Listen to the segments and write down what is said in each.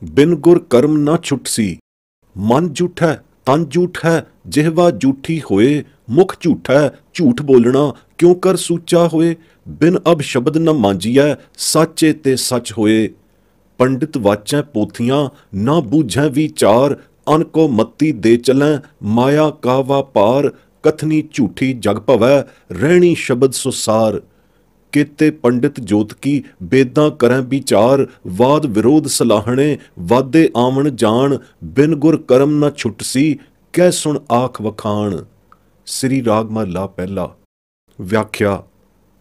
बिन गुर कर्म न छुटसी। मन झूठै तन झूठ है, जिहवा झूठी होए, मुख झूठै झूठ बोलना क्यों कर सूचा होए। बिन अब शब्द न मांजियै, साचे ते सच होए। पंडित वाचै पोथियां, ना बूझै विचार, अन को मत्ती दे चलैं, माया का वापार। कथनी झूठी जग भवै, रहनी शब्द सुसार। केते पंडित जोतकी, बेदां करैं विचार, वाद विरोध सलाहणे, वादे आवन जान। बिन गुर कर्म न छुटसी, कह सुन आख वखाण। ਸ੍ਰੀ ਰਾਗ ਮਹਲਾ ਪਹਿਲਾ। ਵਿਆਖਿਆ।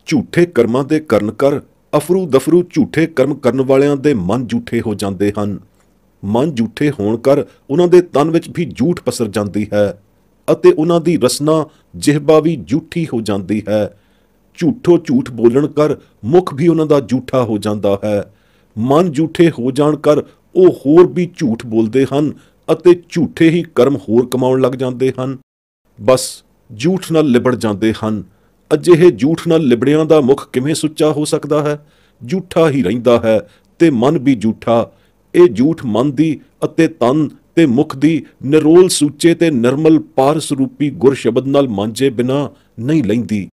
ਝੂਠੇ ਕਰਮਾਂ ਦੇ ਕਰਨ ਕਰ ਅਫਰੂ ਦਫਰੂ ਝੂਠੇ ਕਰਮ ਕਰਨ ਵਾਲਿਆਂ ਦੇ ਮਨ ਝੂਠੇ ਹੋ ਜਾਂਦੇ ਹਨ। ਮਨ ਝੂਠੇ ਹੋਣ ਕਰ ਉਹਨਾਂ ਦੇ ਤਨ ਵਿੱਚ ਵੀ ਝੂਠ ਪਸਰ ਜਾਂਦੀ ਹੈ ਅਤੇ ਉਹਨਾਂ ਦੀ ਰਸਨਾ ਜਿਹਬਾ ਵੀ ਝੂਠੀ ਹੋ ਜਾਂਦੀ ਹੈ। ਝੂਠੋ ਝੂਠ ਬੋਲਣ ਕਰ ਮੁਖ ਵੀ ਉਹਨਾਂ ਦਾ ਝੂਠਾ ਹੋ ਜਾਂਦਾ ਹੈ। ਮਨ ਝੂਠੇ ਹੋ ਜਾਣ ਕਰ ਉਹ ਹੋਰ ਵੀ ਝੂਠ ਬੋਲਦੇ ਹਨ ਅਤੇ ਝੂਠੇ ਹੀ ਕਰਮ ਹੋਰ ਕਮਾਉਣ ਲੱਗ ਜਾਂਦੇ ਹਨ। ਬਸ ਝੂਠ ਨਾਲ ਲਿਬੜ ਜਾਂਦੇ ਹਨ। ਅਜਿਹੇ ਝੂਠ ਨਾਲ ਲਿਬੜਿਆਂ ਦਾ ਮੁਖ ਕਿਵੇਂ ਸੁੱਚਾ ਹੋ ਸਕਦਾ ਹੈ? ਝੂਠਾ ਹੀ ਰਹਿੰਦਾ ਹੈ ਤੇ ਮਨ ਵੀ ਝੂਠਾ। ਇਹ ਝੂਠ ਮਨ ਦੀ ਅਤੇ ਤਨ ਤੇ ਮੁਖ ਦੀ ਨਿਰੋਲ ਸੂਚੇ ਤੇ ਨਿਰਮਲ ਪਾਰਸ ਰੂਪੀ ਗੁਰ ਸ਼ਬਦ ਨਾਲ ਮਾਂਜੇ ਬਿਨਾ ਨਹੀਂ ਲੈਂਦੀ।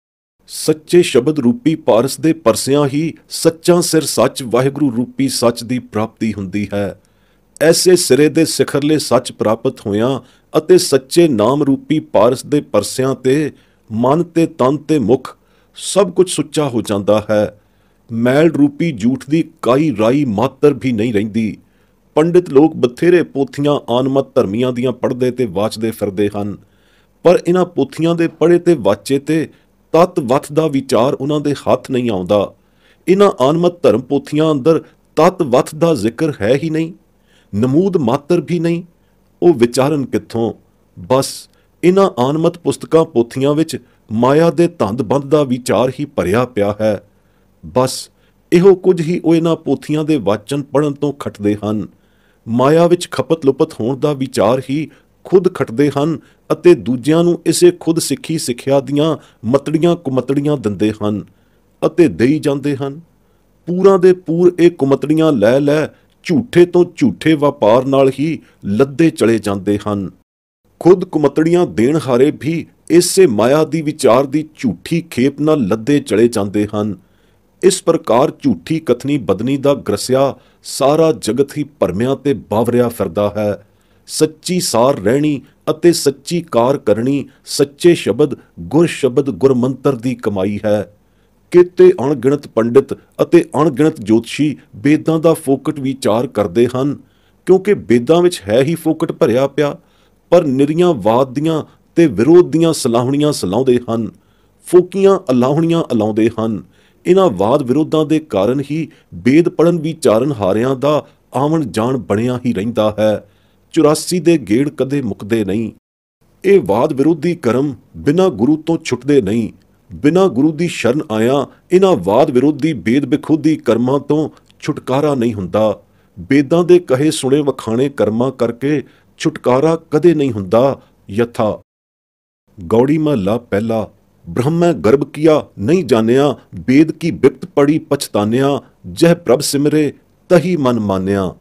ਸੱਚੇ ਸ਼ਬਦ ਰੂਪੀ ਪਾਰਸ ਦੇ ਪਰਸਿਆਂ ਹੀ ਸੱਚਾ ਸਿਰ ਸੱਚ ਵਾਹਿਗੁਰੂ ਰੂਪੀ ਸੱਚ ਦੀ ਪ੍ਰਾਪਤੀ ਹੁੰਦੀ ਹੈ। ਐਸੇ ਸਿਰੇ ਦੇ ਸਿਖਰਲੇ ਸੱਚ ਪ੍ਰਾਪਤ ਹੋਇਆਂ ਅਤੇ ਸੱਚੇ ਨਾਮ ਰੂਪੀ ਪਾਰਸ ਦੇ ਪਰਸਿਆਂ ਤੇ ਮਨ ਤੇ ਤਨ ਤੇ ਮੁਖ ਸਭ ਕੁਝ ਸੁੱਚਾ ਹੋ ਜਾਂਦਾ ਹੈ। ਮੈਲ ਰੂਪੀ ਝੂਠ ਦੀ ਕਾਈ ਰਾਈ ਮਾਤਰ ਵੀ ਨਹੀਂ ਰਹਿੰਦੀ। ਪੰਡਿਤ ਲੋਕ ਬਥੇਰੇ ਪੋਥੀਆਂ ਆਨਮਤ ਧਰਮੀਆਂ ਦੀਆਂ ਪੜ੍ਹਦੇ ਤੇ ਵਾਚਦੇ ਫਿਰਦੇ ਹਨ, ਪਰ ਇਹਨਾਂ ਪੋਥੀਆਂ ਦੇ ਪੜ੍ਹੇ ਤੇ ਵਾਚੇ ਤੇ ਤਤ ਵਥ ਦਾ ਵਿਚਾਰ ਉਹਨਾਂ ਦੇ ਹੱਥ ਨਹੀਂ ਆਉਂਦਾ। ਇਹਨਾਂ ਆਨਮਤ ਧਰਮ ਪੋਥੀਆਂ ਅੰਦਰ ਤਤ ਵਥ ਦਾ ਜ਼ਿਕਰ ਹੈ ਹੀ ਨਹੀਂ, ਨਮੂਦ ਮਾਤਰ ਵੀ ਨਹੀਂ। ਉਹ ਵਿਚਾਰਨ ਕਿੱਥੋਂ? ਬਸ ਇਹਨਾਂ ਆਨਮਤ ਪੁਸਤਕਾਂ ਪੋਥੀਆਂ ਵਿੱਚ ਮਾਇਆ ਦੇ ਧੰਦ ਬੰਦ ਦਾ ਵਿਚਾਰ ਹੀ ਭਰਿਆ ਪਿਆ ਹੈ। ਬਸ ਇਹੋ ਕੁਝ ਹੀ ਉਹ ਇਹਨਾਂ ਪੋਥੀਆਂ ਦੇ ਵਾਚਨ ਪੜ੍ਹਨ ਤੋਂ ਖਟਦੇ ਹਨ। ਮਾਇਆ ਵਿੱਚ ਖਪਤ ਲੁਪਤ ਹੋਣ ਦਾ ਵਿਚਾਰ ਹੀ ਖੁਦ ਖਟਦੇ ਹਨ ਅਤੇ ਦੂਜਿਆਂ ਨੂੰ ਇਸੇ ਖੁਦ ਸਿੱਖੀ ਸਿੱਖਿਆ ਦੀਆਂ ਮਤੜੀਆਂ ਕੁਮਤੜੀਆਂ ਦਿੰਦੇ ਹਨ ਅਤੇ ਦੇਈ ਜਾਂਦੇ ਹਨ। ਪੂਰਾਂ ਦੇ ਪੂਰ ਇਹ ਕੁਮਤੜੀਆਂ ਲੈ ਲੈ ਝੂਠੇ ਤੋਂ ਝੂਠੇ ਵਪਾਰ ਨਾਲ ਹੀ ਲੱਦੇ ਚਲੇ ਜਾਂਦੇ ਹਨ। ਖੁਦ ਕੁਮਤੜੀਆਂ ਦੇਣ ਹਾਰੇ ਵੀ ਇਸੇ ਮਾਇਆ ਦੀ ਵਿਚਾਰ ਦੀ ਝੂਠੀ ਖੇਪ ਨਾਲ ਲੱਦੇ ਚਲੇ ਜਾਂਦੇ ਹਨ। ਇਸ ਪ੍ਰਕਾਰ ਝੂਠੀ ਕਥਨੀ ਬਦਨੀ ਦਾ ਗ੍ਰਸਿਆ ਸਾਰਾ ਜਗਤ ਹੀ ਭਰਮਿਆਂ ਤੇ ਬਾਵਰਿਆ ਫਿਰਦਾ ਹੈ। ਸੱਚੀ ਸਾਰ ਰਹਿਣੀ ਅਤੇ ਸੱਚੀ ਕਾਰ ਕਰਨੀ ਸੱਚੇ ਸ਼ਬਦ ਗੁਰ ਮੰਤਰ ਦੀ ਕਮਾਈ ਹੈ। ਕਿਤੇ ਅਣਗਿਣਤ ਪੰਡਿਤ ਅਤੇ ਅਣਗਿਣਤ ਜੋਤਸ਼ੀ ਵੇਦਾਂ ਦਾ ਫੋਕਟ ਵਿਚਾਰ ਕਰਦੇ ਹਨ, ਕਿਉਂਕਿ ਵੇਦਾਂ ਵਿੱਚ ਹੈ ਹੀ ਫੋਕਟ ਭਰਿਆ ਪਿਆ, ਪਰ ਨਿਰੀਆਂ ਵਾਦ ਦੀਆਂ ਤੇ ਵਿਰੋਧ ਦੀਆਂ ਸਲਾਹੁਣੀਆਂ ਸਲਾਉਂਦੇ ਹਨ, ਫੋਕੀਆਂ ਅਲਾਹੁਣੀਆਂ ਅਲਾਉਂਦੇ ਹਨ। ਇਹਨਾਂ ਵਾਦ ਵਿਰੋਧਾਂ ਦੇ ਕਾਰਨ ਹੀ ਵੇਦ ਪੜ੍ਹਨ ਵਿਚਾਰਨ ਹਾਰਿਆਂ ਦਾ ਆਵਣ ਜਾਣ ਬਣਿਆ ਹੀ ਰਹਿੰਦਾ ਹੈ। 84 ਦੇ ਗੇੜ ਕਦੇ ਮੁੱਕਦੇ ਨਹੀਂ। ਇਹ ਵਾਦ ਵਿਰੋਧੀ ਕਰਮ ਬਿਨਾਂ ਗੁਰੂ ਤੋਂ ਛੁੱਟਦੇ ਨਹੀਂ। ਬਿਨਾਂ ਗੁਰੂ ਦੀ ਸ਼ਰਨ ਆਇਆਂ ਇਹਨਾਂ ਵਾਦ ਵਿਰੋਧੀ ਬੇਦ ਬਿਖੋਦੀ ਕਰਮਾਂ ਤੋਂ ਛੁਟਕਾਰਾ ਨਹੀਂ ਹੁੰਦਾ। ਵੇਦਾਂ ਦੇ ਕਹੇ ਸੁਣੇ ਵਖਾਣੇ ਕਰਮਾਂ ਕਰਕੇ ਛੁਟਕਾਰਾ ਕਦੇ ਨਹੀਂ ਹੁੰਦਾ। ਯਥਾ। ਗੌੜੀ ਮਹਲਾ ਪਹਿਲਾ। ਬ੍ਰਹਮੈ ਗਰਭ ਕੀਆ ਨਹੀਂ ਜਾਣਿਆ, ਵੇਦ ਕੀ ਬਿਪਤ ਪੜੀ ਪਛਤਾਨਿਆ, ਜਹ ਪ੍ਰਭ ਸਿਮਰੇ ਤਹੀ ਮਨ ਮਾਨਿਆ।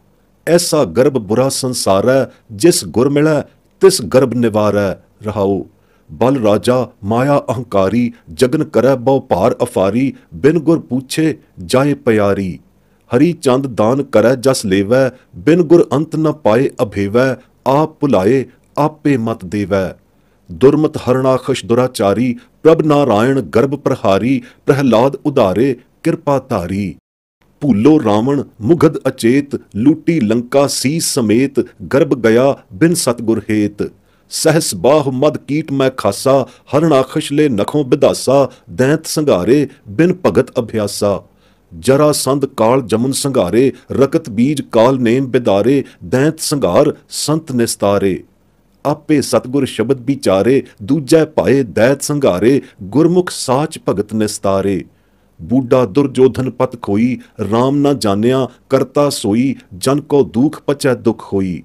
ਐਸਾ ਗਰਭ ਬੁਰਾ ਸੰਸਾਰੈ, ਜਿਸ ਗੁਰ ਮਿਲੈ ਤਿਸ ਗਰਭ ਨਿਵਾਰੈ। ਰਹਾਉ। ਬਲ ਰਾਜਾ ਮਾਇਆ ਅਹੰਕਾਰੀ, ਜਗਨ ਕਰੈ ਬਹੁ ਭਾਰ ਅਫਾਰੀ, ਬਿਨ ਗੁਰ ਪੂਛੇ ਜਾਏ ਪਿਆਰੀ। ਹਰੀ ਚੰਦ ਦਾਨ ਕਰੈ ਜਸ ਲੇਵੈ, ਬਿਨ ਗੁਰ ਅੰਤ ਨ ਪਾਏ ਅਭੇਵੈ, ਆਪ ਭੁਲਾਏ ਆਪੇ ਮਤ ਦੇਵੈ। ਦੁਰਮਤ ਹਰਣਾਖਸ਼ ਦੁਰਾਚਾਰੀ, ਪ੍ਰਭ ਨਾਰਾਇਣ ਗਰਭ ਪ੍ਰਹਾਰੀ, ਪ੍ਰਹਿਲਾਦ ਉਧਾਰੇ ਕਿਰਪਾ ਧਾਰੀ। ਭੂਲੋ ਰਾਵਣ ਮੁਗਧ ਅਚੇਤ, ਲੂਟੀ ਲੰਕਾ ਸੀਸ ਸਮੇਤ, ਗਰਭ ਗਿਆ ਬਿਨ ਸਤਗੁਰ ਹੇਤ। ਸਹਿਸ ਬਾਹ ਮਦ ਕੀਟ ਮੈਂ ਖਾਸਾ, ਹਰਣਾਖਸ਼ ਲੈ ਨਖੋਂ ਬਿਧਾਸਾ, ਦੈਂਤ ਸੰਘਾਰੇ ਬਿਨ ਭਗਤ ਅਭਿਆਸਾ। ਜਰਾ ਸੰਧ ਕਾਲ ਜਮਨ ਸੰਘਾਰੇ, ਰਕਤ ਬੀਜ ਕਾਲ ਨੇਮ ਬਿਦਾਰੇ, ਦੈਂਤ ਸੰਘਾਰ ਸੰਤ ਨਿਸਤਾਰੇ। ਆਪੇ ਸਤਗੁਰ ਸ਼ਬਦ ਵਿਚਾਰੇ, ਦੂਜੈ ਭਾਏ ਦੈਤ ਸੰਘਾਰੇ, ਗੁਰਮੁਖ ਸਾਚ ਭਗਤ ਨਿਸਤਾਰੇ। ਬੂਢਾ ਦੁਰਜੋਧਨ ਪਤ ਖੋਈ, ਰਾਮ ਨਾ ਜਾਣਿਆ ਕਰਤਾ ਸੋਈ, ਜਨ ਕੋ ਦੁਖ ਪਚੈ ਦੁਖ ਹੋਈ।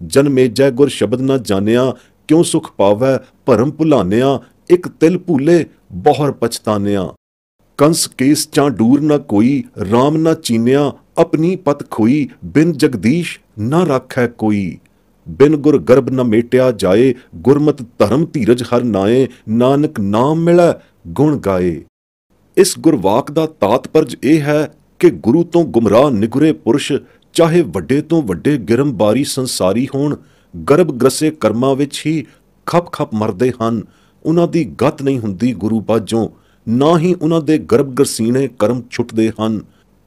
ਜਨਮੇਜੈ ਗੁਰ ਸ਼ਬਦ ਨਾ ਜਾਣਿਆ, ਕਿਉ ਸੁਖ ਪਾਵੈ ਭਰਮ ਭੁਲਾਨਿਆ, ਇੱਕ ਤਿਲ ਭੂਲੇ ਬਹੁਰ ਪਛਤਾਨਿਆ। ਕੰਸ ਕੇਸ ਚਾਂ ਡੂਰ ਨਾ ਕੋਈ, ਰਾਮ ਨਾ ਚੀਨਿਆ अपनी पत खोई बिन जगदीश न राखै कोई। बिन गुर गर्भ न मेटिया जाए, गुरमत धर्म धीरज हर नाए, नानक नाम मिलै गुण गाए। इस गुरवाक ਦਾ ਤਾਤਪਰਜ ਇਹ ਹੈ ਕਿ ਗੁਰੂ ਤੋਂ ਗੁੰਮਰਾਹ ਨਿਗੁਰੇ ਪੁਰਸ਼ ਚਾਹੇ ਵੱਡੇ ਤੋਂ ਵੱਡੇ ਗਿਰਮਬਾਰੀ ਸੰਸਾਰੀ ਹੋਣ, ਗਰਭ ਗ੍ਰਸੇ ਕਰਮਾਂ ਵਿੱਚ ਹੀ ਖਪ-ਖਪ ਮਰਦੇ ਹਨ। ਉਹਨਾਂ ਦੀ ਗਤ ਨਹੀਂ ਹੁੰਦੀ ਗੁਰੂ ਬਾਝੋਂ, ਨਾ ਹੀ ਉਹਨਾਂ ਦੇ ਗਰਭ ਗਰਸੀਣੇ ਕਰਮ ਛੁੱਟਦੇ ਹਨ।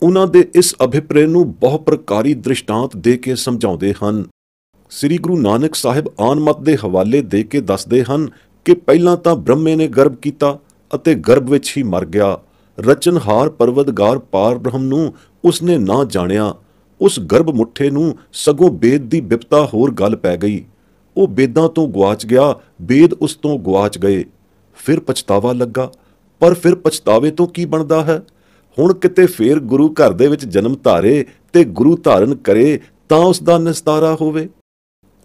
ਉਹਨਾਂ ਦੇ ਇਸ ਅਭਿਪਰੇ ਨੂੰ ਬਹੁ ਪ੍ਰਕਾਰੀ ਦ੍ਰਿਸ਼ਟਾਂਤ ਦੇ ਕੇ ਸਮਝਾਉਂਦੇ ਹਨ। ਸ੍ਰੀ ਗੁਰੂ ਨਾਨਕ ਸਾਹਿਬ ਆਨਮਤ ਦੇ ਹਵਾਲੇ ਦੇ ਕੇ ਦੱਸਦੇ ਹਨ ਕਿ ਪਹਿਲਾਂ ਤਾਂ ਬ੍ਰਹਮੇ ਨੇ ਗਰਭ ਕੀਤਾ ਅਤੇ ਗਰਭ ਵਿੱਚ ਹੀ ਮਰ ਗਿਆ। ਰਚਨਹਾਰ ਪਰਵਤਗਾਰ ਪਾਰ ਬ੍ਰਹਮ ਨੂੰ ਉਸਨੇ ਨਾ ਜਾਣਿਆ। ਉਸ ਗਰਭ ਮੁੱਠੇ ਨੂੰ ਸਗੋਂ ਬੇਦ ਦੀ ਬਿਪਤਾ ਹੋਰ ਗੱਲ ਪੈ ਗਈ। ਉਹ ਬੇਦਾਂ ਤੋਂ ਗੁਆਚ ਗਿਆ, ਬੇਦ ਉਸ ਤੋਂ ਗੁਆਚ ਗਏ। ਫਿਰ ਪਛਤਾਵਾ ਲੱਗਾ, ਪਰ ਫਿਰ ਪਛਤਾਵੇ ਤੋਂ ਕੀ ਬਣਦਾ ਹੈ? ਹੁਣ ਕਿਤੇ ਫੇਰ ਗੁਰੂ ਘਰ ਦੇ ਵਿੱਚ ਜਨਮ ਧਾਰੇ ਤੇ ਗੁਰੂ ਧਾਰਨ ਕਰੇ ਤਾਂ ਉਸ ਦਾ ਨਿਸਤਾਰਾ ਹੋਵੇ।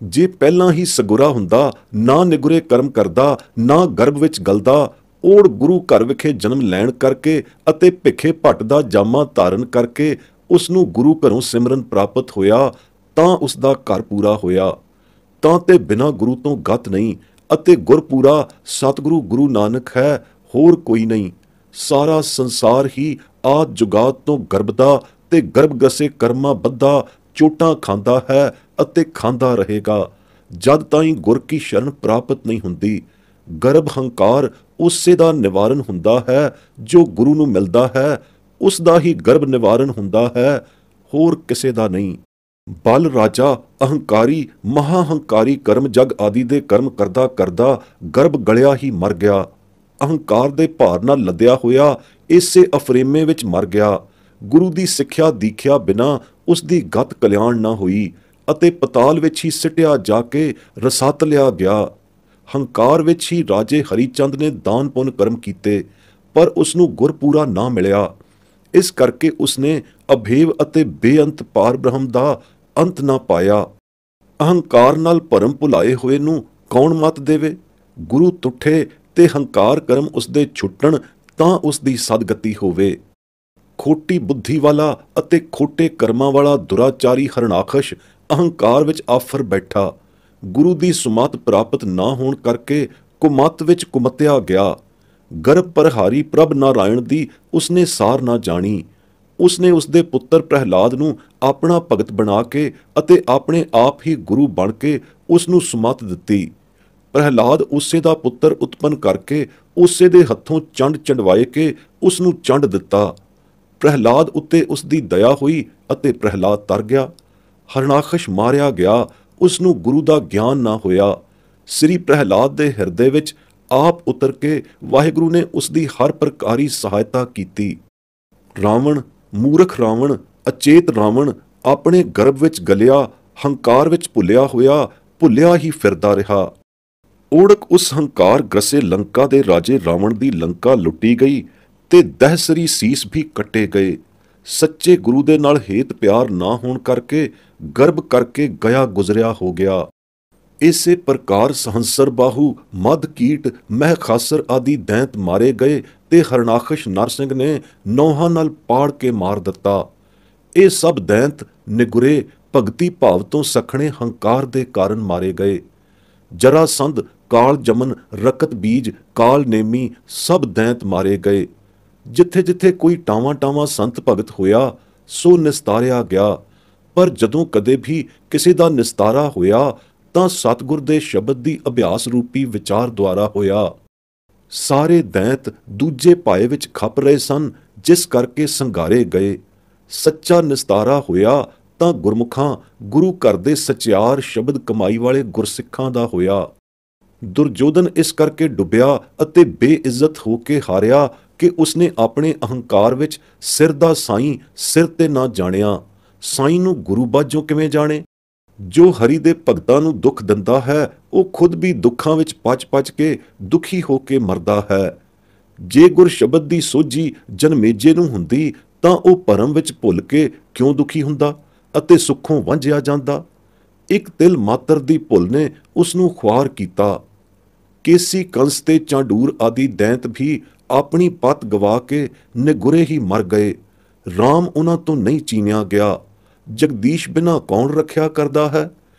ਜੇ ਪਹਿਲਾਂ ਹੀ ਸਗੁਰਾ ਹੁੰਦਾ, ਨਾ ਨਿਗੁਰੇ ਕਰਮ ਕਰਦਾ, ਨਾ ਗਰਭ ਵਿੱਚ ਗਲਦਾ, ਓੜ ਗੁਰੂ ਘਰ ਵਿਖੇ ਜਨਮ ਲੈਣ ਕਰਕੇ ਅਤੇ ਭਿੱਖੇ ਭੱਟ ਦਾ ਜਾਮਾ ਧਾਰਨ ਕਰਕੇ ਉਸ ਨੂੰ ਗੁਰੂ ਘਰੋਂ ਸਿਮਰਨ ਪ੍ਰਾਪਤ ਹੋਇਆ ਤਾਂ ਉਸ ਦਾ ਘਰ ਪੂਰਾ ਹੋਇਆ। ਤਾਂ ਤੇ ਬਿਨਾਂ ਗੁਰੂ ਤੋਂ ਗਤ ਨਹੀਂ ਅਤੇ ਗੁਰ ਪੂਰਾ ਸਤਿਗੁਰੂ ਗੁਰੂ ਨਾਨਕ ਹੈ, ਹੋਰ ਕੋਈ ਨਹੀਂ। ਸਾਰਾ ਸੰਸਾਰ ਹੀ ਆਦ ਜੁਗਾਤ ਤੋਂ ਗਰਭ ਦਾ ਤੇ ਗਰਭ ਗਸੇ ਕਰਮਾਂ ਬੱਧਾ ਚੋਟਾਂ ਖਾਂਦਾ ਹੈ ਅਤੇ ਖਾਂਦਾ ਰਹੇਗਾ ਜਦ ਤਾਈਂ ਗੁਰ ਕੀ ਸ਼ਰਨ ਪ੍ਰਾਪਤ ਨਹੀਂ ਹੁੰਦੀ। ਗਰਭ ਹੰਕਾਰ ਉਸੇ ਦਾ ਨਿਵਾਰਨ ਹੁੰਦਾ ਹੈ ਜੋ ਗੁਰੂ ਨੂੰ ਮਿਲਦਾ ਹੈ, ਉਸ ਦਾ ਹੀ ਗਰਭ ਨਿਵਾਰਨ ਹੁੰਦਾ ਹੈ, ਹੋਰ ਕਿਸੇ ਦਾ ਨਹੀਂ। ਬਲ ਰਾਜਾ ਅਹੰਕਾਰੀ ਮਹਾ ਹੰਕਾਰੀ ਕਰਮ ਜਗ ਆਦਿ ਦੇ ਕਰਮ ਕਰਦਾ ਕਰਦਾ ਗਰਭ ਗਲਿਆ ਹੀ ਮਰ ਗਿਆ। ਅਹੰਕਾਰ ਦੇ ਭਾਰ ਨਾਲ ਲੱਦਿਆ ਹੋਇਆ ਇਸੇ ਅਫਰੇਮੇ ਵਿੱਚ ਮਰ ਗਿਆ। ਗੁਰੂ ਦੀ ਸਿੱਖਿਆ ਦੀਖਿਆ ਬਿਨਾਂ ਉਸ ਦੀ ਗਤ ਕਲਿਆਣ ਨਾ ਹੋਈ ਅਤੇ ਪਤਾਲ ਵਿੱਚ ਹੀ ਸਿੱਟਿਆ ਜਾ ਕੇ ਰਸਤ ਲਿਆ ਗਿਆ। ਹੰਕਾਰ ਵਿੱਚ ਹੀ ਰਾਜੇ ਹਰੀਚੰਦ ਨੇ ਦਾਨ ਪੁੰਨ ਕਰਮ ਕੀਤੇ, ਪਰ ਉਸ ਨੂੰ ਗੁਰ ਪੂਰਾ ਨਾ ਮਿਲਿਆ। ਇਸ ਕਰਕੇ ਉਸਨੇ ਅਭੇਵ ਅਤੇ ਬੇਅੰਤ ਪਾਰ ਬ੍ਰਹਮ ਦਾ ਅੰਤ ਨਾ ਪਾਇਆ। ਅਹੰਕਾਰ ਨਾਲ ਭਰਮ ਭੁਲਾਏ ਹੋਏ ਨੂੰ ਕੌਣ ਮੱਤ ਦੇਵੇ? ਗੁਰੂ ਤੁੱਠੇ ਤੇ ਹੰਕਾਰ ਕਰਮ ਉਸਦੇ ਛੁੱਟਣ ਤਾਂ ਉਸ ਦੀ ਸਦਗਤੀ ਹੋਵੇ। ਖੋਟੀ ਬੁੱਧੀ ਵਾਲਾ ਅਤੇ ਖੋਟੇ ਕਰਮਾਂ ਵਾਲਾ ਦੁਰਾਚਾਰੀ ਹਰਨਾਖਸ਼ ਅਹੰਕਾਰ ਵਿੱਚ ਆਫਰ ਬੈਠਾ। ਗੁਰੂ ਦੀ ਸੁਮਤ ਪ੍ਰਾਪਤ ਨਾ ਹੋਣ ਕਰਕੇ ਕੁਮਤ ਵਿੱਚ ਕੁਮਤਿਆ ਗਿਆ। ਗਰਭ ਪ੍ਰਹਾਰੀ ਪ੍ਰਭ ਨਾਰਾਇਣ ਦੀ ਉਸਨੇ ਸਾਰ ਨਾ ਜਾਣੀ। ਉਸਨੇ ਉਸਦੇ ਪੁੱਤਰ ਪ੍ਰਹਿਲਾਦ ਨੂੰ ਆਪਣਾ ਭਗਤ ਬਣਾ ਕੇ ਅਤੇ ਆਪਣੇ ਆਪ ਹੀ ਗੁਰੂ ਬਣ ਕੇ ਉਸ ਨੂੰ ਸੁਮਤ ਦਿੱਤੀ। ਪ੍ਰਹਿਲਾਦ ਉਸੇ ਦਾ ਪੁੱਤਰ ਉਤਪੰਨ ਕਰਕੇ ਉਸੇ ਦੇ ਹੱਥੋਂ ਚੰਡ ਚੰਡਵਾਏ ਕੇ ਉਸ ਨੂੰ ਚੰਡ ਦਿੱਤਾ। ਪ੍ਰਹਿਲਾਦ ਉੱਤੇ ਉਸ ਦੀ ਦਇਆ ਹੋਈ ਅਤੇ ਪ੍ਰਹਿਲਾਦ ਤਰ ਗਿਆ। ਹਰਨਾਖਸ਼ ਮਾਰਿਆ ਗਿਆ, ਉਸ ਨੂੰ ਗੁਰੂ ਦਾ ਗਿਆਨ ਨਾ ਹੋਇਆ। ਸ੍ਰੀ ਪ੍ਰਹਿਲਾਦ ਦੇ ਹਿਰਦੇ ਵਿੱਚ ਆਪ ਉਤਰ ਕੇ ਵਾਹਿਗੁਰੂ ਨੇ ਉਸ ਦੀ ਹਰ ਪ੍ਰਕਾਰੀ ਸਹਾਇਤਾ ਕੀਤੀ। ਰਾਵਣ, ਮੂਰਖ ਰਾਵਣ, ਅਚੇਤ ਰਾਵਣ ਆਪਣੇ ਗਰਭ ਵਿੱਚ ਗਲਿਆ, ਹੰਕਾਰ ਵਿੱਚ ਭੁੱਲਿਆ ਹੀ ਫਿਰਦਾ ਰਿਹਾ। ਓੜਕ ਉਸ ਹੰਕਾਰ ਗ੍ਰਸੇ ਲੰਕਾ ਦੇ ਰਾਜੇ ਰਾਵਣ ਦੀ ਲੰਕਾ ਲੁੱਟੀ ਗਈ ਤੇ ਦਹਿਸਰੀ ਸੀਸ ਵੀ ਕੱਟੇ ਗਏ। ਸੱਚੇ ਗੁਰੂ ਦੇ ਨਾਲ ਹੇਤ ਪਿਆਰ ਨਾ ਹੋਣ ਕਰਕੇ ਗਰਭ ਕਰਕੇ ਗਿਆ ਗੁਜ਼ਰਿਆ ਹੋ ਗਿਆ। ਇਸੇ ਪ੍ਰਕਾਰ ਸਹੰਸਰ ਬਾਹੂ, ਮਦ ਕੀਟ, ਮਹਿ ਖਾਸਰ ਆਦਿ ਦੈਂਤ ਮਾਰੇ ਗਏ ਤੇ ਹਰਨਾਖਸ਼ ਨਰਸਿੰਘ ਨੇ ਨੌਹਾਂ ਨਾਲ ਪਾੜ ਕੇ ਮਾਰ ਦਿੱਤਾ। ਇਹ ਸਭ ਦੈਂਤ ਨਿਗੁਰੇ ਭਗਤੀ ਭਾਵ ਤੋਂ ਸਖਣੇ ਹੰਕਾਰ ਦੇ ਕਾਰਨ ਮਾਰੇ ਗਏ। ਜਰਾਸੰਧ, ਕਾਲ ਜਮਨ, ਰਕਤ ਬੀਜ, ਕਾਲ ਨੇਮੀ ਸਭ ਦੈਂਤ ਮਾਰੇ ਗਏ। ਜਿੱਥੇ ਜਿੱਥੇ ਕੋਈ ਟਾਵਾਂ ਟਾਵਾਂ ਸੰਤ ਭਗਤ ਹੋਇਆ ਸੋ ਨਿਸਤਾਰਿਆ ਗਿਆ। ਪਰ ਜਦੋਂ ਕਦੇ ਵੀ ਕਿਸੇ ਦਾ ਨਿਸਤਾਰਾ ਹੋਇਆ ਤਾਂ ਸਤਿਗੁਰ ਦੇ ਸ਼ਬਦ ਦੀ ਅਭਿਆਸ ਰੂਪੀ ਵਿਚਾਰ ਦੁਆਰਾ ਹੋਇਆ। ਸਾਰੇ ਦੈਂਤ ਦੂਜੇ ਪਾਏ ਵਿੱਚ ਖਪ ਰਹੇ ਸਨ, ਜਿਸ ਕਰਕੇ ਸੰਘਾਰੇ ਗਏ। ਸੱਚਾ ਨਿਸਤਾਰਾ ਹੋਇਆ ਤਾਂ ਗੁਰਮੁਖਾਂ, ਗੁਰੂ ਘਰ ਦੇ ਸਚਿਆਰ ਸ਼ਬਦ ਕਮਾਈ ਵਾਲੇ ਗੁਰਸਿੱਖਾਂ ਦਾ ਹੋਇਆ। ਦੁਰਜੋਧਨ ਇਸ ਕਰਕੇ ਡੁੱਬਿਆ ਅਤੇ ਬੇਇੱਜ਼ਤ ਹੋ ਕੇ ਹਾਰਿਆ ਕਿ ਉਸਨੇ ਆਪਣੇ ਅਹੰਕਾਰ ਵਿੱਚ ਸਿਰ ਦਾ ਸਾਈਂ ਸਿਰ ਤੇ ਨਾ ਜਾਣਿਆ। ਸਾਈਂ ਨੂੰ ਗੁਰੂ ਬਾਝੋਂ ਕਿਵੇਂ ਜਾਣੇ? ਜੋ ਹਰੀ ਦੇ ਭਗਤਾਂ ਨੂੰ ਦੁੱਖ ਦਿੰਦਾ ਹੈ ਉਹ ਖੁਦ ਵੀ ਦੁੱਖਾਂ ਵਿੱਚ ਪਚ ਕੇ ਦੁਖੀ ਹੋ ਕੇ ਮਰਦਾ ਹੈ। ਜੇ ਗੁਰ ਸ਼ਬਦ ਦੀ ਸੋਝੀ ਜਨਮੇਜੇ ਨੂੰ ਹੁੰਦੀ ਤਾਂ ਉਹ ਭਰਮ ਵਿੱਚ ਭੁੱਲ ਕੇ ਕਿਉਂ ਦੁਖੀ ਹੁੰਦਾ ਅਤੇ ਸੁੱਖੋਂ ਵਾਂਝਿਆ ਜਾਂਦਾ? ਇੱਕ ਤਿਲ ਮਾਤਰ ਦੀ ਭੁੱਲ ਨੇ ਉਸ ਨੂੰ ਖੁਆਰ ਕੀਤਾ। ਕੇਸੀ, ਕੰਸ ਤੇ ਚਾਂਡੂਰ ਆਦਿ ਦੈਂਤ ਵੀ ਆਪਣੀ ਪਤ ਗਵਾ ਕੇ ਨਿਗੁਰੇ ਹੀ ਮਰ ਗਏ। ਰਾਮ ਉਹਨਾਂ ਤੋਂ ਨਹੀਂ ਚੀਨਿਆ ਗਿਆ। ਜਗਦੀਸ਼ ਬਿਨਾਂ ਕੌਣ ਰੱਖਿਆ ਕਰਦਾ ਹੈ?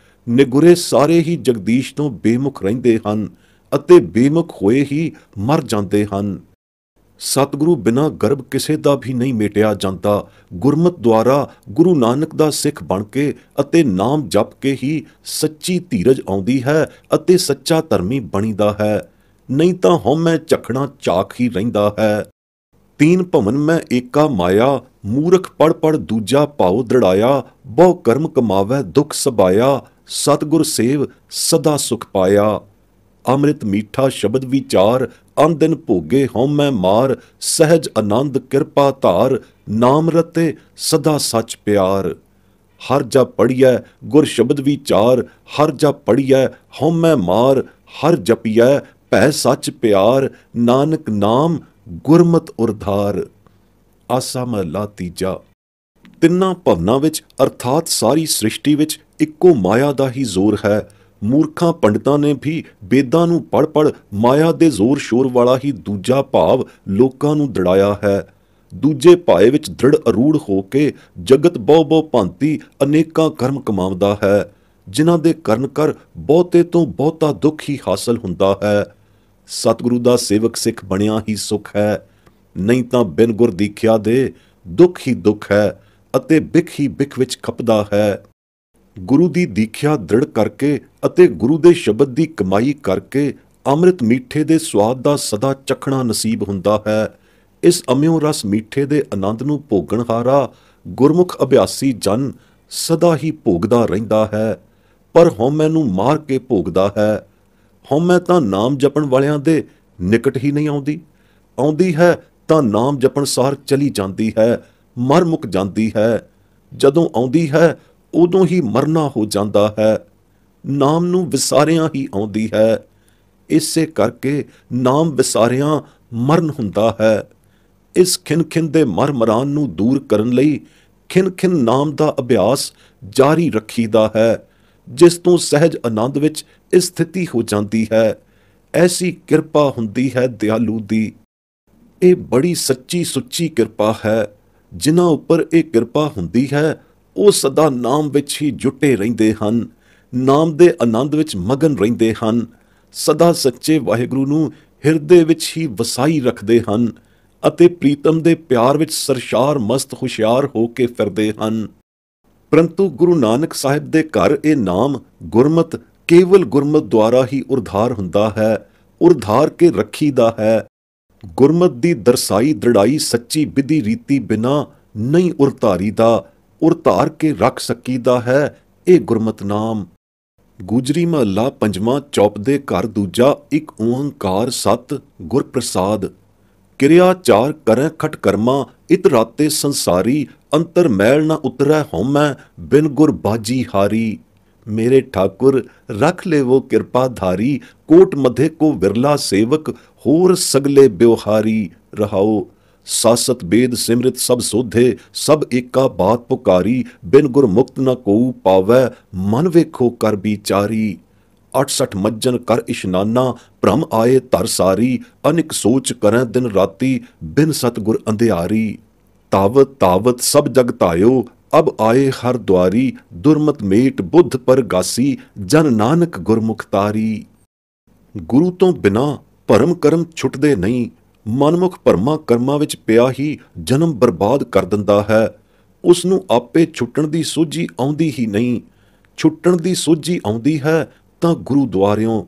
ਨਿਗੁਰੇ ਸਾਰੇ ਹੀ ਜਗਦੀਸ਼ ਤੋਂ ਬੇਮੁਖ ਰਹਿੰਦੇ ਹਨ ਅਤੇ ਬੇਮੁਖ ਹੋਏ ਹੀ ਮਰ ਜਾਂਦੇ ਹਨ। ਸਤਿਗੁਰੂ ਬਿਨਾਂ ਗਰਭ ਕਿਸੇ ਦਾ ਵੀ ਨਹੀਂ ਮੇਟਿਆ ਜਾਂਦਾ। ਗੁਰਮਤਿ ਦੁਆਰਾ ਗੁਰੂ ਨਾਨਕ ਦਾ ਸਿੱਖ ਬਣ ਕੇ ਅਤੇ ਨਾਮ ਜਪ ਕੇ ਹੀ ਸੱਚੀ ਧੀਰਜ ਆਉਂਦੀ ਹੈ ਅਤੇ ਸੱਚਾ ਧਰਮੀ ਬਣੀਦਾ ਹੈ। ਨਹੀਂ ਤਾਂ ਹਉਮੈ ਝਖਣਾ ਝਾਕ ਹੀ ਰਹਿੰਦਾ ਹੈ। ਤੀਨ ਭਵਨ ਮੈਂ ਏਕਾ ਮਾਇਆ, ਮੂਰਖ ਪੜ ਪੜ ਦੂਜਾ ਭਾਉ ਦ੍ਰਿੜਾਇਆ। ਬਹੁ ਕਰਮ ਕਮਾਵੈ ਦੁਖ ਸਬਾਇਆ, ਸਤਿਗੁਰ ਸੇਵ ਸਦਾ ਸੁਖ ਪਾਇਆ। ਅੰਮ੍ਰਿਤ ਮੀਠਾ ਸ਼ਬਦ ਵਿਚਾਰ, ਅਨ ਦਿਨ ਭੋਗੇ ਹਉਮੈ ਮਾਰ। ਸਹਿਜ ਆਨੰਦ ਕਿਰਪਾ ਧਾਰ, ਨਾਮ ਰਤੇ ਸਦਾ ਸੱਚ ਪਿਆਰ। ਹਰ ਜਾ ਪੜੀਐ ਗੁਰ ਸ਼ਬਦ ਵਿਚਾਰ, ਹਰ ਜਾ ਪੜੀਐ ਹਉਮੈ ਮਾਰ। ਹਰ ਜਪੀਐ ਭੈ ਸੱਚ ਪਿਆਰ, ਨਾਨਕ ਨਾਮ ਗੁਰਮਤਿ ਉਰਧਾਰ। ਆਸਾ ਮਹਲਾ ਤੀਜਾ। ਤਿੰਨਾਂ ਭਵਨਾਂ ਵਿੱਚ ਅਰਥਾਤ ਸਾਰੀ ਸ੍ਰਿਸ਼ਟੀ ਵਿੱਚ ਇੱਕੋ ਮਾਇਆ ਦਾ ਹੀ ਜ਼ੋਰ ਹੈ। ਮੂਰਖਾਂ ਪੰਡਤਾਂ ਨੇ ਵੀ ਵੇਦਾਂ ਨੂੰ ਪੜ੍ਹ ਪੜ੍ਹ ਮਾਇਆ ਦੇ ਜ਼ੋਰ ਸ਼ੋਰ ਵਾਲਾ ਹੀ ਦੂਜਾ ਭਾਵ ਲੋਕਾਂ ਨੂੰ ਦੜਾਇਆ ਹੈ। ਦੂਜੇ ਭਾਏ ਵਿੱਚ ਦ੍ਰਿੜ ਅਰੂੜ ਹੋ ਕੇ ਜਗਤ ਬਹੁ ਬਹੁ ਭਾਂਤੀ ਅਨੇਕਾਂ ਕਰਮ ਕਮਾਉਂਦਾ ਹੈ, ਜਿਨ੍ਹਾਂ ਦੇ ਕਰਨ ਕਰ ਬਹੁਤੇ ਤੋਂ ਬਹੁਤਾ ਦੁੱਖ ਹੀ ਹਾਸਲ ਹੁੰਦਾ ਹੈ। ਸਤਿਗੁਰੂ ਦਾ ਸੇਵਕ ਸਿੱਖ ਬਣਿਆ ਹੀ ਸੁਖ ਹੈ, ਨਹੀਂ ਤਾਂ ਬਿਨ ਗੁਰ ਦੀਖਿਆ ਦੇ ਦੁੱਖ ਹੀ ਦੁੱਖ ਹੈ ਅਤੇ ਬਿਖ ਹੀ ਬਿਖ ਵਿੱਚ ਖਪਦਾ ਹੈ। ਗੁਰੂ ਦੀ ਦੀਖਿਆ ਦ੍ਰਿੜ ਕਰਕੇ ਅਤੇ ਗੁਰੂ ਦੇ ਸ਼ਬਦ ਦੀ ਕਮਾਈ ਕਰਕੇ ਅੰਮ੍ਰਿਤ ਮੀਠੇ ਦੇ ਸਵਾਦ ਦਾ ਸਦਾ ਚਖਣਾ ਨਸੀਬ ਹੁੰਦਾ ਹੈ। ਇਸ ਅਮਿਓ ਰਸ ਮੀਠੇ ਦੇ ਆਨੰਦ ਨੂੰ ਭੋਗਣਹਾਰਾ ਗੁਰਮੁਖ ਅਭਿਆਸੀ ਜਨ ਸਦਾ ਹੀ ਭੋਗਦਾ ਰਹਿੰਦਾ ਹੈ, ਪਰ ਹਉਮੈ ਨੂੰ ਮਾਰ ਕੇ ਭੋਗਦਾ ਹੈ। ਹਉਮੈ ਤਾਂ ਨਾਮ ਜਪਣ ਵਾਲਿਆਂ ਦੇ ਨਿਕਟ ਹੀ ਨਹੀਂ ਆਉਂਦੀ, ਆਉਂਦੀ ਹੈ ਤਾਂ ਨਾਮ ਜਪਣ ਸਾਰ ਚਲੀ ਜਾਂਦੀ ਹੈ, ਮਰ ਮੁੱਕ ਜਾਂਦੀ ਹੈ। ਜਦੋਂ ਆਉਂਦੀ ਹੈ ਉਦੋਂ ਹੀ ਮਰਨਾ ਹੋ ਜਾਂਦਾ ਹੈ। ਨਾਮ ਨੂੰ ਵਿਸਾਰਿਆਂ ਹੀ ਆਉਂਦੀ ਹੈ। ਇਸੇ ਕਰਕੇ ਨਾਮ ਵਿਸਾਰਿਆਂ ਮਰਨ ਹੁੰਦਾ ਹੈ। ਇਸ ਖਿਨ ਖਿਨ ਦੇ ਮਰ ਮਰਾਨ ਨੂੰ ਦੂਰ ਕਰਨ ਲਈ ਖਿਨ ਖਿਨ ਨਾਮ ਦਾ ਅਭਿਆਸ ਜਾਰੀ ਰੱਖੀਦਾ ਹੈ, ਜਿਸ ਤੋਂ ਸਹਿਜ ਆਨੰਦ ਵਿੱਚ ਸਥਿਤੀ ਹੋ ਜਾਂਦੀ ਹੈ। ਐਸੀ ਕਿਰਪਾ ਹੁੰਦੀ ਹੈ ਦਿਆਲੂ ਦੀ। ਇਹ ਬੜੀ ਸੱਚੀ ਸੁੱਚੀ ਕਿਰਪਾ ਹੈ। ਜਿਨ੍ਹਾਂ ਉੱਪਰ ਇਹ ਕਿਰਪਾ ਹੁੰਦੀ ਹੈ ਉਹ ਸਦਾ ਨਾਮ ਵਿੱਚ ਹੀ ਜੁਟੇ ਰਹਿੰਦੇ ਹਨ, ਨਾਮ ਦੇ ਆਨੰਦ ਵਿੱਚ ਮਗਨ ਰਹਿੰਦੇ ਹਨ, ਸਦਾ ਸੱਚੇ ਵਾਹਿਗੁਰੂ ਨੂੰ ਹਿਰਦੇ ਵਿੱਚ ਹੀ ਵਸਾਈ ਰੱਖਦੇ ਹਨ ਅਤੇ ਪ੍ਰੀਤਮ ਦੇ ਪਿਆਰ ਵਿੱਚ ਸਰਸ਼ਾਰ ਮਸਤ ਹੁਸ਼ਿਆਰ ਹੋ ਕੇ ਫਿਰਦੇ ਹਨ। ਪਰੰਤੂ ਗੁਰੂ ਨਾਨਕ ਸਾਹਿਬ ਦੇ ਘਰ ਇਹ ਨਾਮ ਗੁਰਮਤਿ ਕੇਵਲ ਗੁਰਮਤਿ ਦੁਆਰਾ ਹੀ ਉਰਧਾਰ ਹੁੰਦਾ ਹੈ, ਉਰਧਾਰ ਕੇ ਰੱਖੀਦਾ ਹੈ। ਗੁਰਮਤਿ ਦੀ ਦਰਸਾਈ ਦ੍ਰਿੜਾਈ ਸੱਚੀ ਵਿਧੀ ਰੀਤੀ ਬਿਨਾ ਨਹੀਂ ਉਰਧਾਰੀ ਦਾ, ਉਰਧਾਰ ਕੇ ਰੱਖ ਸਕੀਦਾ ਹੈ ਇਹ ਗੁਰਮਤਿ ਨਾਮ। ਗੁਜਰੀ ਮਹੱਲਾ ਪੰਜਵਾਂ। ਚੌਪ ਦੇ ਘਰ ਦੂਜਾ। ਇੱਕ ਓੰਕਾਰ ਸਤ ਗੁਰ ਪ੍ਰਸਾਦ। ਕਿਰਿਆ ਚਾਰ ਕਰੈ ਖਟ ਕਰਮਾ, ਇਤ ਰਾਤੇ ਸੰਸਾਰੀ। ਅੰਤਰ ਮੈਲ ਨਾ ਉਤਰੈ ਹਉਮੈ, ਬਿਨ ਗੁਰ ਬਾਜੀ ਹਾਰੀ। ਮੇਰੇ ਠਾਕੁਰ ਰੱਖ ਲੇਵੋ ਕਿਰਪਾ ਧਾਰੀ, ਕੋਟ ਮਧੇ ਕੋ ਵਿਰਲਾ ਸੇਵਕ, ਹੋਰ ਸਗਲੇ ਬਿਵਹਾਰੀ। ਰਹਾਓ। ਸਾਸਤ ਬੇਦ ਸਿਮਰਿਤ ਸਭ ਸੋਧੇ, ਸਭ ਏਕਾ ਬਾਤ ਪੁਕਾਰੀ। ਬਿਨ ਗੁਰ ਮੁਕਤ ਨ ਕੋਊ ਪਾਵੈ, ਮਨ ਵੇਖੋ ਕਰ ਵਿਚਾਰੀ। 68 ਮੱਜਨ ਕਰ ਇਸ਼ਨਾਨਾ, ਭ੍ਰਮ ਆਏ ਧਰ ਸਾਰੀ। ਅਨਿਕ ਸੋਚ ਕਰੈ ਦਿਨ ਰਾਤੀ, ਬਿਨ ਸਤਿਗੁਰ ਅੰਧਿਆਰੀ। ਤਾਵਤ ਤਾਵਤ ਸਭ ਜਗ ਧਾਇਓ, ਅਬ ਆਏ ਹਰ ਦੁਆਰੀ। ਦੁਰਮਤ ਮੇਟ ਬੁੱਧ ਪਰਗਾਸੀ, ਜਨ ਨਾਨਕ ਗੁਰਮੁਖ ਤਾਰੀ। ਗੁਰੂ ਤੋਂ ਬਿਨਾਂ ਭਰਮ ਕਰਮ ਛੁੱਟਦੇ ਨਹੀਂ। ਮਨਮੁਖ ਭਰਮਾਂ ਕਰਮਾਂ ਵਿੱਚ ਪਿਆ ਹੀ ਜਨਮ ਬਰਬਾਦ ਕਰ ਦਿੰਦਾ ਹੈ। ਉਸ ਨੂੰ ਆਪੇ ਛੁੱਟਣ ਦੀ ਸੋਝੀ ਆਉਂਦੀ ਹੀ ਨਹੀਂ। ਛੁੱਟਣ ਦੀ ਸੋਝੀ ਆਉਂਦੀ ਹੈ ਤਾਂ ਗੁਰੂ ਦੁਆਰਿਓਂ,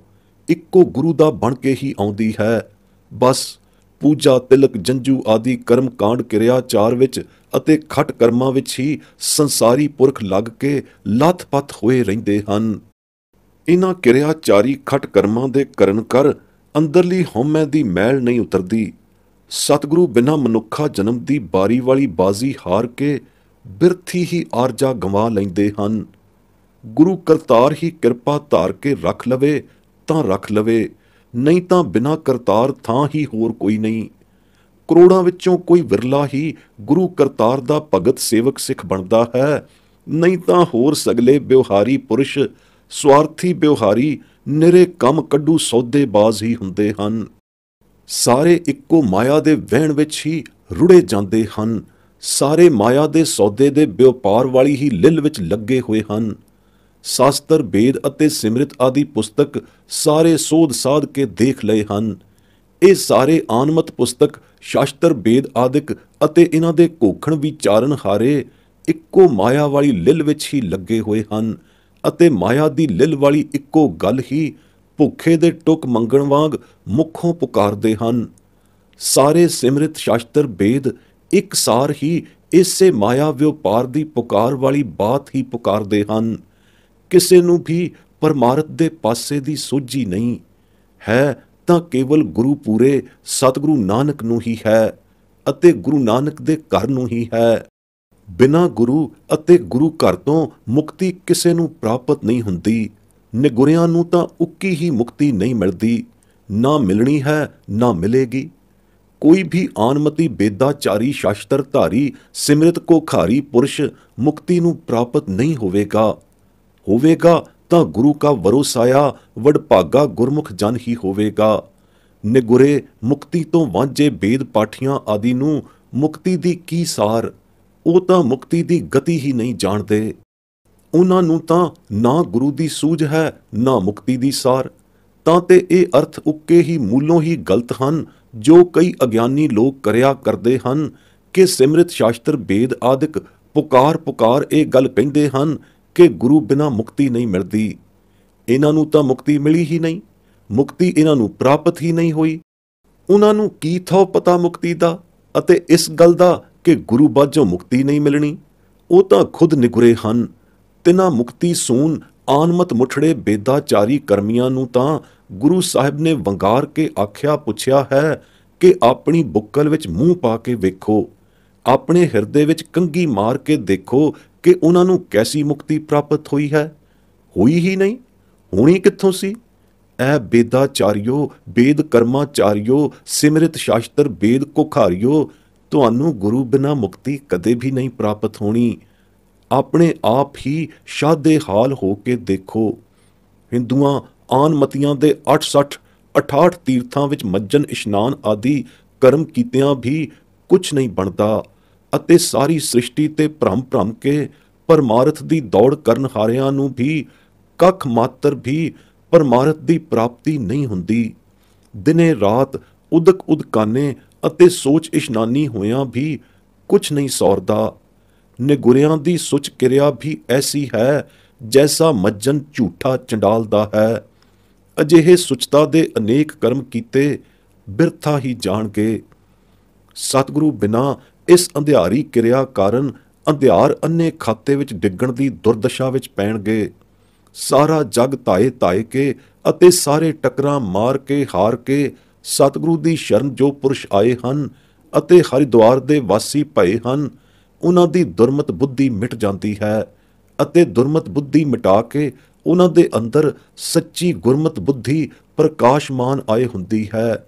ਇੱਕੋ ਗੁਰੂ ਦਾ ਬਣ ਕੇ ਹੀ ਆਉਂਦੀ ਹੈ। ਬਸ ਪੂਜਾ ਤਿਲਕ ਜੰਜੂ ਆਦਿ ਕਰਮ ਕਾਂਡ ਕਿਰਿਆ ਚਾਰ ਵਿੱਚ ਅਤੇ ਖਟ ਕਰਮਾਂ ਵਿੱਚ ਹੀ ਸੰਸਾਰੀ ਪੁਰਖ ਲੱਗ ਕੇ ਲੱਥ-ਪੱਥ ਹੋਏ ਰਹਿੰਦੇ ਹਨ। ਇਹਨਾਂ ਕਿਰਿਆ ਚਾਰੀ ਖਟ ਕਰਮਾਂ ਦੇ ਕਰਨ ਕਰ ਅੰਦਰਲੀ ਹਉਮੈ ਦੀ ਮੈਲ ਨਹੀਂ ਉਤਰਦੀ। ਸਤਿਗੁਰੂ ਬਿਨਾਂ ਮਨੁੱਖਾ ਜਨਮ ਦੀ ਬਾਰੀ ਵਾਲੀ ਬਾਜ਼ੀ ਹਾਰ ਕੇ ਬਿਰਥੀ ਹੀ ਆਰਜਾ ਗਵਾ ਲੈਂਦੇ ਹਨ। ਗੁਰੂ ਕਰਤਾਰ ਹੀ ਕਿਰਪਾ ਧਾਰ ਕੇ ਰੱਖ ਲਵੇ ਤਾਂ ਰੱਖ ਲਵੇ, ਨਹੀਂ ਤਾਂ ਬਿਨਾਂ ਕਰਤਾਰ ਥਾਂ ਹੀ ਹੋਰ ਕੋਈ ਨਹੀਂ। ਕਰੋੜਾਂ ਵਿੱਚੋਂ ਕੋਈ ਵਿਰਲਾ ਹੀ ਗੁਰੂ ਕਰਤਾਰ ਦਾ ਭਗਤ ਸੇਵਕ ਸਿੱਖ ਬਣਦਾ ਹੈ, ਨਹੀਂ ਤਾਂ ਹੋਰ ਸਗਲੇ ਬਿਵਹਾਰੀ ਪੁਰਸ਼, ਸਵਾਰਥੀ ਬਿਵਹਾਰੀ, ਨਿਰੇ ਕੰਮ ਕੱਢੂ ਸੌਦੇਬਾਜ਼ ਹੀ ਹੁੰਦੇ ਹਨ। ਸਾਰੇ ਇੱਕੋ ਮਾਇਆ ਦੇ ਵਹਿਣ ਵਿੱਚ ਹੀ ਰੁੜੇ ਜਾਂਦੇ ਹਨ। ਸਾਰੇ ਮਾਇਆ ਦੇ ਸੌਦੇ ਦੇ ਵਪਾਰ ਵਾਲੀ ਹੀ ਲਿਲ ਵਿੱਚ ਲੱਗੇ ਹੋਏ ਹਨ। ਸ਼ਾਸਤਰ, ਵੇਦ ਅਤੇ ਸਿਮਰਿਤ ਆਦਿ ਪੁਸਤਕ ਸਾਰੇ ਸੋਧ ਸਾਧ ਕੇ ਦੇਖ ਲਏ ਹਨ। ਇਹ ਸਾਰੇ ਆਨਮਤ ਪੁਸਤਕ, ਸ਼ਾਸਤਰ, ਵੇਦ ਆਦਿਕ ਅਤੇ ਇਹਨਾਂ ਦੇ ਘੋਖਣ ਵਿਚਾਰਨ ਹਾਰੇ ਇੱਕੋ ਮਾਇਆ ਵਾਲੀ ਲਿਲ ਵਿੱਚ ਹੀ ਲੱਗੇ ਹੋਏ ਹਨ ਅਤੇ ਮਾਇਆ ਦੀ ਲਿਲ ਵਾਲੀ ਇੱਕੋ ਗੱਲ ਹੀ ਭੁੱਖੇ ਦੇ ਟੁੱਕ ਮੰਗਣ ਵਾਂਗ ਮੁੱਖੋਂ ਪੁਕਾਰਦੇ ਹਨ। ਸਾਰੇ ਸਿਮਰਿਤ, ਸ਼ਾਸਤਰ, ਵੇਦ ਇੱਕ ਸਾਰ ਹੀ ਇਸੇ ਮਾਇਆ ਵਿਉਪਾਰ ਦੀ ਪੁਕਾਰ ਵਾਲੀ ਬਾਤ ਹੀ ਪੁਕਾਰਦੇ ਹਨ। ਕਿਸੇ ਨੂੰ ਵੀ ਪਰਮਾਰਥ ਦੇ ਪਾਸੇ ਦੀ ਸੋਝੀ ਨਹੀਂ ਹੈ ਤਾਂ ਕੇਵਲ ਗੁਰੂ ਪੂਰੇ ਸਤਿਗੁਰੂ ਨਾਨਕ ਨੂੰ ਹੀ ਹੈ ਅਤੇ ਗੁਰੂ ਨਾਨਕ ਦੇ ਘਰ ਨੂੰ ਹੀ ਹੈ। ਬਿਨਾਂ ਗੁਰੂ ਅਤੇ ਗੁਰੂ ਘਰ ਤੋਂ ਮੁਕਤੀ ਕਿਸੇ ਨੂੰ ਪ੍ਰਾਪਤ ਨਹੀਂ ਹੁੰਦੀ। ਨਿਗੁਰਿਆਂ ਨੂੰ ਤਾਂ ਉੱਕੀ ਹੀ ਮੁਕਤੀ ਨਹੀਂ ਮਿਲਦੀ, ਨਾ ਮਿਲਣੀ ਹੈ ਨਾ ਮਿਲੇਗੀ। ਕੋਈ ਵੀ ਆਨਮਤੀ, ਬੇਦਾਚਾਰੀ, ਸ਼ਾਸਤਰਧਾਰੀ, ਸਿਮਰਿਤ ਕੋਖਾਰੀ ਪੁਰਸ਼ ਮੁਕਤੀ ਨੂੰ ਪ੍ਰਾਪਤ ਨਹੀਂ ਹੋਵੇਗਾ ਤਾਂ ਗੁਰੂ ਕਾ ਵਰੋਸਾਇਆ ਵਡਭਾਗਾ ਗੁਰਮੁਖ ਜਨ ਹੀ ਹੋਵੇਗਾ। ਨਿਗੁਰੇ ਮੁਕਤੀ ਤੋਂ ਵਾਂਝੇ ਵੇਦ ਪਾਠੀਆਂ ਆਦਿ ਨੂੰ ਮੁਕਤੀ ਦੀ ਕੀ ਸਾਰ? ਉਹ ਤਾਂ ਮੁਕਤੀ ਦੀ ਗਤੀ ਹੀ ਨਹੀਂ ਜਾਣਦੇ। ਉਹਨਾਂ ਨੂੰ ਤਾਂ ਨਾ ਗੁਰੂ ਦੀ ਸੂਝ ਹੈ ਨਾ ਮੁਕਤੀ ਦੀ ਸਾਰ। ਤਾਂ ਤੇ ਇਹ ਅਰਥ ਉੱਕੇ ਹੀ ਮੂਲੋਂ ਹੀ ਗਲਤ ਹਨ ਜੋ ਕਈ ਅਗਿਆਨੀ ਲੋਕ ਕਰਿਆ ਕਰਦੇ ਹਨ ਕਿ ਸਿਮਰਿਤ, ਸ਼ਾਸਤਰ, ਵੇਦ ਆਦਿਕ ਪੁਕਾਰ ਇਹ ਗੱਲ ਕਹਿੰਦੇ ਹਨ ਕਿ ਗੁਰੂ ਬਿਨਾਂ ਮੁਕਤੀ ਨਹੀਂ ਮਿਲਦੀ। ਇਹਨਾਂ ਨੂੰ ਤਾਂ ਮੁਕਤੀ ਮਿਲੀ ਹੀ ਨਹੀਂ, ਮੁਕਤੀ ਇਹਨਾਂ ਨੂੰ ਪ੍ਰਾਪਤ ਹੀ ਨਹੀਂ ਹੋਈ। ਉਹਨਾਂ ਨੂੰ ਕੀ ਥੋ ਪਤਾ ਮੁਕਤੀ ਦਾ ਅਤੇ ਇਸ ਗੱਲ ਦਾ ਕਿ ਗੁਰੂ ਬਾਝੋਂ ਮੁਕਤੀ ਨਹੀਂ ਮਿਲਣੀ। ਉਹ ਤਾਂ ਖੁਦ ਨਿਗੁਰੇ ਹਨ। ਤਿਨਾਂ ਮੁਕਤੀ ਸੂਨ ਆਨਮਤ ਮੁਠੜੇ ਬੇਦਾਚਾਰੀ ਕਰਮੀਆਂ ਨੂੰ ਤਾਂ ਗੁਰੂ ਸਾਹਿਬ ਨੇ ਵੰਗਾਰ ਕੇ ਆਖਿਆ ਪੁੱਛਿਆ ਹੈ ਕਿ ਆਪਣੀ ਬੁੱਕਲ ਵਿੱਚ ਮੂੰਹ ਪਾ ਕੇ ਵੇਖੋ, ਆਪਣੇ ਹਿਰਦੇ ਵਿੱਚ ਕੰਘੀ ਮਾਰ ਕੇ ਦੇਖੋ ਕਿ ਉਹਨਾਂ ਨੂੰ ਕੈਸੀ ਮੁਕਤੀ ਪ੍ਰਾਪਤ ਹੋਈ ਹੈ। ਹੋਈ ਹੀ ਨਹੀਂ, ਹੋਣੀ ਕਿੱਥੋਂ ਸੀ? ਐ ਬੇਦਾਚਾਰੀਓ, ਵੇਦ ਕਰਮਾਚਾਰੀਓ, ਸਿਮਰਿਤ, ਸ਼ਾਸਤਰ, ਵੇਦ ਕੋਖਾਰੀਓ, ਤੁਹਾਨੂੰ ਗੁਰੂ ਬਿਨਾਂ ਮੁਕਤੀ ਕਦੇ ਵੀ ਨਹੀਂ ਪ੍ਰਾਪਤ ਹੋਣੀ। ਆਪਣੇ ਆਪ ਹੀ ਸ਼ਾਦੇ ਹਾਲ ਹੋ ਕੇ ਦੇਖੋ। ਹਿੰਦੂਆਂ ਆਨਮਤੀਆਂ ਦੇ 68 68 ਤੀਰਥਾਂ ਵਿੱਚ ਮੱਜਨ ਇਸ਼ਨਾਨ ਆਦਿ ਕਰਮ ਕੀਤਿਆਂ ਵੀ ਕੁਝ ਨਹੀਂ ਬਣਦਾ ਅਤੇ ਸਾਰੀ ਸ੍ਰਿਸ਼ਟੀ ਤੇ ਭਰਮ ਕੇ ਪਰਮਾਰਥ ਦੀ ਦੌੜ ਕਰਨ ਹਾਰਿਆਂ ਨੂੰ ਵੀ ਕੱਖ ਮਾਤਰ ਵੀ ਪਰਮਾਰਥ ਦੀ ਪ੍ਰਾਪਤੀ ਨਹੀਂ ਹੁੰਦੀ। ਦਿਨੇ ਰਾਤ ਉਦਕ ਉਦਕਾਨੇ ਅਤੇ ਸੋਚ ਇਸ਼ਨਾਨੀ ਹੋਇਆਂ ਵੀ ਕੁਝ ਨਹੀਂ ਸੌਰਦਾ। ਨਿਗੁਰਿਆਂ ਦੀ ਸੁਚ ਕਿਰਿਆ ਵੀ ਐਸੀ ਹੈ ਜੈਸਾ ਮੱਜਨ ਝੂਠਾ ਚੰਡਾਲ ਦਾ ਹੈ। ਅਜਿਹੇ ਸੁਚਤਾ ਦੇ ਅਨੇਕ ਕਰਮ ਕੀਤੇ ਬਿਰਥਾ ਹੀ ਜਾਣਗੇ। ਸਤਿਗੁਰੂ ਬਿਨਾਂ ਇਸ ਅੰਧਿਆਰੀ ਕਿਰਿਆ ਕਾਰਨ ਅੰਧਿਆਰ ਅੰਨੇ ਖਾਤੇ ਵਿੱਚ ਡਿੱਗਣ ਦੀ ਦੁਰਦਸ਼ਾ ਵਿੱਚ ਪੈਣਗੇ। ਸਾਰਾ ਜਗ ਧਾਏ ਕੇ ਅਤੇ ਸਾਰੇ ਟੱਕਰਾਂ ਮਾਰ ਕੇ ਹਾਰ ਕੇ ਸਤਿਗੁਰੂ ਦੀ ਸ਼ਰਨ ਜੋ ਪੁਰਸ਼ ਆਏ ਹਨ ਅਤੇ ਹਰਿਦੁਆਰ ਦੇ ਵਾਸੀ ਭਏ ਹਨ, ਉਹਨਾਂ ਦੀ ਦੁਰਮਤ ਬੁੱਧੀ ਮਿਟ ਜਾਂਦੀ ਹੈ ਅਤੇ ਦੁਰਮਤ ਬੁੱਧੀ ਮਿਟਾ ਕੇ ਉਹਨਾਂ ਦੇ ਅੰਦਰ ਸੱਚੀ ਗੁਰਮਤ ਬੁੱਧੀ ਪ੍ਰਕਾਸ਼ਮਾਨ ਆਏ ਹੁੰਦੀ ਹੈ।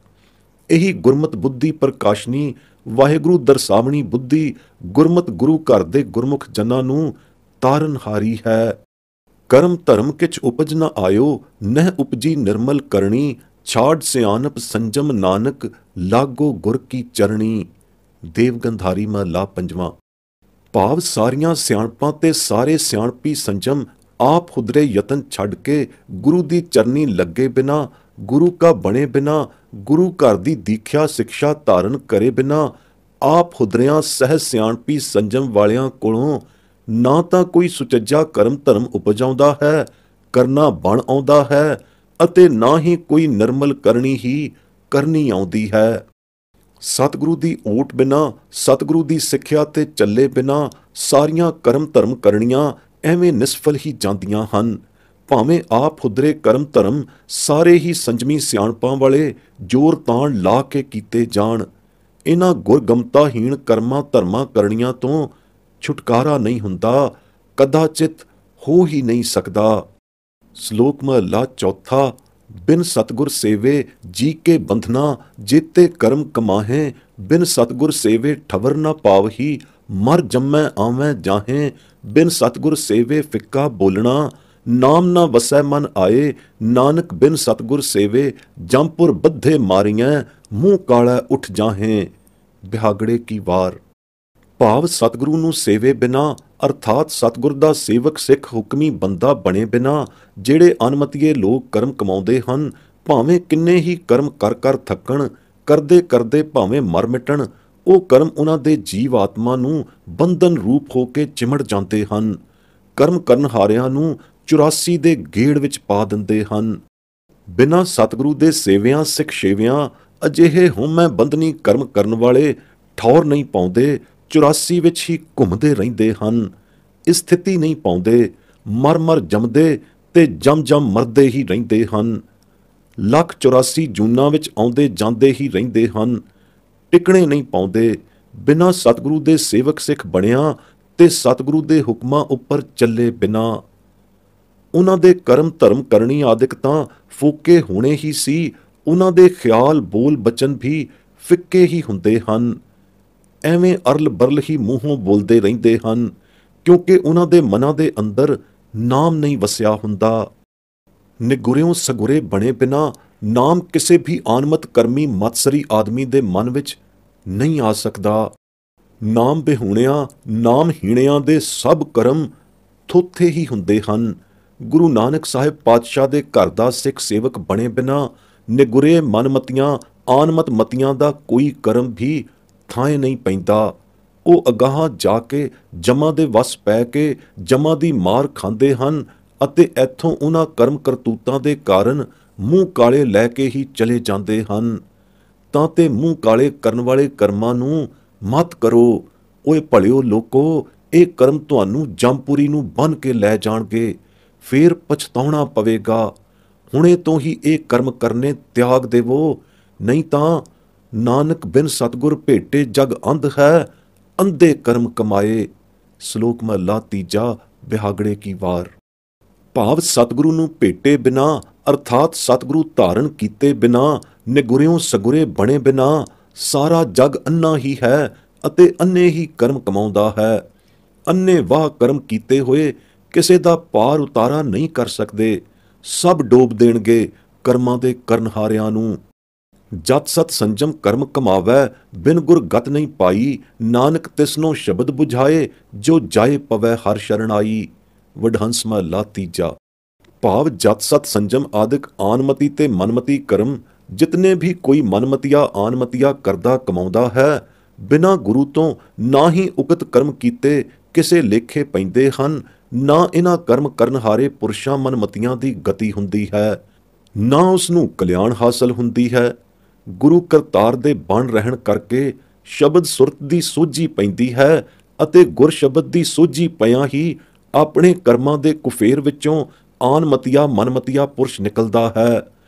ਇਹੀ ਗੁਰਮਤ ਬੁੱਧੀ ਪ੍ਰਕਾਸ਼ਨੀ ਵਾਹਿਗੁਰੂ ਦਰਸਾਵਣੀ ਬੁੱਧੀ ਗੁਰਮਤ ਗੁਰੂ ਘਰ ਦੇ ਗੁਰਮੁਖ ਜਨਾਂ ਨੂੰ ਤਾਰਨਹਾਰੀ ਹੈ। ਕਰਮ ਧਰਮ ਕਿਛ ਉਪਜ ਨ ਆਇਓ, ਨਹਿ ਉਪਜੀ ਨਿਰਮਲ ਕਰਨੀ, ਛਾੜ ਸਿਆਣਪ ਸੰਜਮ ਨਾਨਕ, ਲਾਗੋ ਗੁਰ ਕੀ ਚਰਣੀ। ਦੇਵਗੰਧਾਰੀ ਮਹਲਾ ਪੰਜਵਾਂ। ਭਾਵ ਸਾਰੀਆਂ ਸਿਆਣਪਾਂ ਤੇ ਸਾਰੇ ਸਿਆਣਪੀ ਸੰਜਮ ਆਪ ਹੁਦਰੇ ਯਤਨ ਛੱਡ ਕੇ ਗੁਰੂ ਦੀ ਚਰਨੀ ਲੱਗੇ ਬਿਨਾ, ਗੁਰੂ ਕਾ ਬਣੇ ਬਿਨਾ, ਗੁਰੂ ਘਰ ਦੀ ਦੀਖਿਆ ਸਿੱਖਿਆ ਧਾਰਨ ਕਰੇ ਬਿਨਾ ਆਪ ਹੁਦਰਿਆਂ ਸਹਿਜ ਸਿਆਣਪੀ ਸੰਜਮ ਵਾਲਿਆਂ ਕੋਲੋਂ ਨਾ ਤਾਂ ਕੋਈ ਸੁਚੱਜਾ ਕਰਮ ਧਰਮ ਉਪਜ ਆਉਂਦਾ ਹੈ, ਕਰਨਾ ਬਣ ਆਉਂਦਾ ਹੈ ਅਤੇ ਨਾ ਹੀ ਕੋਈ ਨਿਰਮਲ ਕਰਨੀ ਹੀ ਕਰਨੀ ਆਉਂਦੀ ਹੈ। ਸਤਿਗੁਰੂ ਦੀ ਓਟ ਬਿਨਾ, ਸਤਿਗੁਰੂ ਦੀ ਸਿੱਖਿਆ ਤੇ ਚੱਲੇ ਬਿਨਾ ਸਾਰੀਆਂ ਕਰਮ ਧਰਮ ਕਰਨੀਆਂ ਐਵੇਂ ਨਿਸਫਲ ਹੀ ਜਾਂਦੀਆਂ ਹਨ। ਭਾਵੇਂ ਆਪ ਹੁਦਰੇ ਕਰਮ ਧਰਮ ਸਾਰੇ ਹੀ ਸੰਜਮੀ ਸਿਆਣਪਾਂ ਵਾਲੇ ਜ਼ੋਰ ਤਾਣ ਲਾ ਕੇ ਕੀਤੇ ਜਾਣ, ਇਹਨਾਂ ਗੁਰਗਮਤਾਹੀਣ ਕਰਮਾਂ ਧਰਮਾਂ ਕਰਨੀਆਂ ਤੋਂ ਛੁਟਕਾਰਾ ਨਹੀਂ ਹੁੰਦਾ, ਕਦਾਚਿਤ ਹੋ ਹੀ ਨਹੀਂ ਸਕਦਾ। ਸ਼ਲੋਕ ਮਹਲਾ ਚੌਥਾ। ਬਿਨ ਸਤਿਗੁਰ ਸੇਵੇ ਜੀ ਕੇ ਬੰਧਨਾ, ਜੇਤੇ ਕਰਮ ਕਮਾਹੇ, ਬਿਨ ਸਤਿਗੁਰ ਸੇਵੇ ਠਵਰ ਨਾ ਪਾਵਹੀ, ਮਰ ਜੰਮੈ ਆਵੈ ਜਾਹੇ, ਬਿਨ ਸਤਿਗੁਰ ਸੇਵੇ ਫਿੱਕਾ ਬੋਲਣਾ, ਨਾਮ ਨਾ ਵਸੈ ਮਨ ਆਏ, ਨਾਨਕ ਬਿਨ ਸਤਿਗੁਰ ਸੇਵੇ ਜੰਪੁਰ ਬੱਧੇ ਮਾਰੀਆਂ, ਮੂੰਹ ਕਾਲਾ ਉੱਠ ਜਾਹੇ। ਬਿਹਾਗੜੇ ਕੀ ਵਾਰ। ਭਾਵ ਸਤਿਗੁਰੂ ਨੂੰ ਸੇਵੇ ਬਿਨਾ ਅਰਥਾਤ ਸਤਿਗੁਰ ਦਾ ਸੇਵਕ ਸਿੱਖ ਹੁਕਮੀ ਬੰਦਾ ਬਣੇ ਬਿਨਾ ਜਿਹੜੇ ਅਨਮਤੀਏ ਲੋਕ ਕਰਮ ਕਮਾਉਂਦੇ ਹਨ, ਭਾਵੇਂ ਕਿੰਨੇ ਹੀ ਕਰਮ ਕਰ ਕਰ ਥੱਕਣ, ਕਰਦੇ ਕਰਦੇ ਭਾਵੇਂ ਮਰ ਮਿਟਣ, ਉਹ ਕਰਮ ਉਹਨਾਂ ਦੇ ਜੀਵ ਆਤਮਾ ਨੂੰ ਬੰਧਨ ਰੂਪ ਹੋ ਕੇ ਚਿਮੜ ਜਾਂਦੇ ਹਨ, ਕਰਮ ਕਰਨ ਹਾਰਿਆਂ ਨੂੰ 84 ਦੇ ਗੇੜ ਵਿੱਚ ਪਾ ਦਿੰਦੇ ਹਨ। ਬਿਨਾਂ ਸਤਿਗੁਰੂ ਦੇ ਸੇਵਿਆਂ ਸਿੱਖ ਸੇਵਿਆਂ ਅਜਿਹੇ ਹਉਮੈ ਬੰਧਨੀ ਕਰਮ ਕਰਨ ਵਾਲੇ ਠੌਰ ਨਹੀਂ ਪਾਉਂਦੇ, 84 ਵਿੱਚ ਹੀ ਘੁੰਮਦੇ ਰਹਿੰਦੇ ਹਨ, ਸਥਿਤੀ ਨਹੀਂ ਪਾਉਂਦੇ, ਮਰ ਮਰ ਜੰਮਦੇ ਤੇ ਜਮ ਜਮ ਮਰਦੇ ਹੀ ਰਹਿੰਦੇ ਹਨ, ਲੱਖ 84 ਜੂਨਾਂ ਵਿੱਚ ਆਉਂਦੇ ਜਾਂਦੇ ਹੀ ਰਹਿੰਦੇ ਹਨ, ਟਿਕਣੇ ਨਹੀਂ ਪਾਉਂਦੇ। ਬਿਨਾਂ ਸਤਿਗੁਰੂ ਦੇ ਸੇਵਕ ਸਿੱਖ ਬਣਿਆ ਤੇ ਸਤਿਗੁਰੂ ਦੇ ਹੁਕਮਾਂ ਉੱਪਰ ਚੱਲੇ ਬਿਨਾਂ ਉਹਨਾਂ ਦੇ ਕਰਮ ਧਰਮ ਕਰਨੀ ਆਦਿਕ ਤਾਂ ਫੋਕੇ ਹੋਣੇ ਹੀ ਸੀ, ਉਹਨਾਂ ਦੇ ਖਿਆਲ ਬੋਲ ਬਚਨ ਵੀ ਫਿੱਕੇ ਹੀ ਹੁੰਦੇ ਹਨ, ਐਵੇਂ ਅਰਲ ਬਰਲ ਹੀ ਮੂੰਹੋਂ ਬੋਲਦੇ ਰਹਿੰਦੇ ਹਨ, ਕਿਉਂਕਿ ਉਹਨਾਂ ਦੇ ਮਨਾਂ ਦੇ ਅੰਦਰ ਨਾਮ ਨਹੀਂ ਵਸਿਆ ਹੁੰਦਾ। ਨਿਗੁਰਿਓਂ ਸਗੁਰੇ ਬਣੇ ਬਿਨਾਂ ਨਾਮ ਕਿਸੇ ਵੀ ਆਨਮਤ ਕਰਮੀ ਮਤਸਰੀ ਆਦਮੀ ਦੇ ਮਨ ਵਿੱਚ ਨਹੀਂ ਆ ਸਕਦਾ। ਨਾਮ ਬਿਹੂਣਿਆਂ ਨਾਮਹੀਣਿਆਂ ਦੇ ਸਭ ਕਰਮ ਥੋਥੇ ਹੀ ਹੁੰਦੇ ਹਨ। ਗੁਰੂ ਨਾਨਕ ਸਾਹਿਬ ਪਾਤਸ਼ਾਹ ਦੇ ਘਰ ਦਾ ਸਿੱਖ ਸੇਵਕ ਬਣੇ ਬਿਨਾਂ ਨਿਗੁਰੇ ਮਨਮਤੀਆਂ ਆਨਮਤ ਮਤੀਆਂ ਦਾ ਕੋਈ ਕਰਮ ਵੀ ਥਾਂ ਨਹੀਂ ਪੈਂਦਾ। ਉਹ ਅਗਾਹਾਂ ਜਾ ਕੇ ਜਮਾਂ ਦੇ ਵਸ ਪੈ ਕੇ ਜਮਾਂ ਦੀ ਮਾਰ ਖਾਂਦੇ ਹਨ ਅਤੇ ਇੱਥੋਂ ਉਹਨਾਂ ਕਰਮ ਕਰਤੂਤਾਂ ਦੇ ਕਾਰਨ ਮੂੰਹ ਕਾਲੇ ਲੈ ਕੇ ਹੀ ਚਲੇ ਜਾਂਦੇ ਹਨ। ਤਾਂ ਤੇ ਮੂੰਹ ਕਾਲੇ ਕਰਨ ਵਾਲੇ ਕਰਮਾਂ ਨੂੰ ਮਤ ਕਰੋ। ਓਏ ਭਲਿਓ ਲੋਕੋ, ਇਹ ਕਰਮ ਤੁਹਾਨੂੰ ਜੰਮਪੁਰੀ ਨੂੰ ਬੰਨ੍ਹ ਕੇ ਲੈ ਜਾਣਗੇ, ਫੇਰ ਪਛਤਾਉਣਾ ਪਵੇਗਾ। ਹੁਣੇ ਤੋਂ ਹੀ ਇਹ ਕਰਮ ਕਰਨੇ ਤਿਆਗ ਦੇਵੋ, ਨਹੀਂ ਤਾਂ ਨਾਨਕ ਬਿਨ ਸਤਿਗੁਰ ਭੇਟੇ ਜਗ ਅੰਧ ਹੈ, ਅੰਧੇ ਕਰਮ ਕਮਾਏ। ਸ਼ਲੋਕ ਮਹਲਾ ਤੀਜਾ, ਬਿਹਾਗੜੇ ਕੀ ਵਾਰ। ਭਾਵ ਸਤਿਗੁਰੂ ਨੂੰ ਭੇਟੇ ਬਿਨਾ ਅਰਥਾਤ ਸਤਿਗੁਰੂ ਧਾਰਨ ਕੀਤੇ ਬਿਨਾ ਨਿਗੁਰਿਓਂ ਸਗੁਰੇ ਬਣੇ ਬਿਨਾ ਸਾਰਾ ਜਗ ਅੰਨਾ ਹੀ ਹੈ ਅਤੇ ਅੰਨੇ ਹੀ ਕਰਮ ਕਮਾਉਂਦਾ ਹੈ। ਅੰਨੇ ਵਾਹ ਕਰਮ ਕੀਤੇ ਹੋਏ ਕਿਸੇ ਦਾ ਪਾਰ ਉਤਾਰਾ ਨਹੀਂ ਕਰ ਸਕਦੇ, ਸਭ ਡੋਬ ਦੇਣਗੇ ਕਰਮਾਂ ਦੇ ਕਰਨਹਾਰਿਆਂ ਨੂੰ। ਜਤ ਸਤ ਸੰਜਮ ਕਰਮ ਕਮਾਵੈ, ਬਿਨ ਗੁਰ ਗਤ ਨਹੀਂ ਪਾਈ, ਨਾਨਕ ਤਿਸਨੋ ਸ਼ਬਦ ਬੁਝਾਏ, ਜੋ ਜਾਏ ਪਵੈ ਹਰ ਸ਼ਰਨ ਆਈ। ਵਡਹੰਸ ਮਹਲਾ ਤੀਜਾ। ਭਾਵ ਜਤ ਸਤ ਸੰਜਮ ਆਦਿਕ ਆਨਮਤੀ ਤੇ ਮਨਮਤੀ ਕਰਮ ਜਿਤਨੇ ਵੀ ਕੋਈ ਮਨਮਤੀਆ ਆਨਮਤੀਆ ਕਰਦਾ ਕਮਾਉਂਦਾ ਹੈ, ਬਿਨਾਂ ਗੁਰੂ ਤੋਂ ਨਾ ਹੀ ਉਕਤ ਕਰਮ ਕੀਤੇ ਕਿਸੇ ਲੇਖੇ ਪੈਂਦੇ ਹਨ, ਨਾ ਇਹਨਾਂ ਕਰਮ ਕਰਨਹਾਰੇ ਪੁਰਸ਼ਾਂ ਮਨਮਤੀਆਂ ਦੀ ਗਤੀ ਹੁੰਦੀ ਹੈ, ਨਾ ਉਸ ਨੂੰ ਕਲਿਆਣ ਹਾਸਲ ਹੁੰਦੀ ਹੈ। ਗੁਰੂ ਕਰਤਾਰ ਦੇ ਬਣ ਰਹਿਣ ਕਰਕੇ ਸ਼ਬਦ ਸੁਰਤ ਦੀ ਸੋਝੀ ਪੈਂਦੀ ਹੈ ਅਤੇ ਗੁਰ ਸ਼ਬਦ ਦੀ ਸੋਝੀ ਪਿਆਂ ਹੀ ਆਪਣੇ ਕਰਮਾਂ ਦੇ ਕੁਫੇਰ ਵਿੱਚੋਂ ਆਨਮਤੀਆ ਮਨਮਤੀਆ ਪੁਰਸ਼ ਨਿਕਲਦਾ ਹੈ,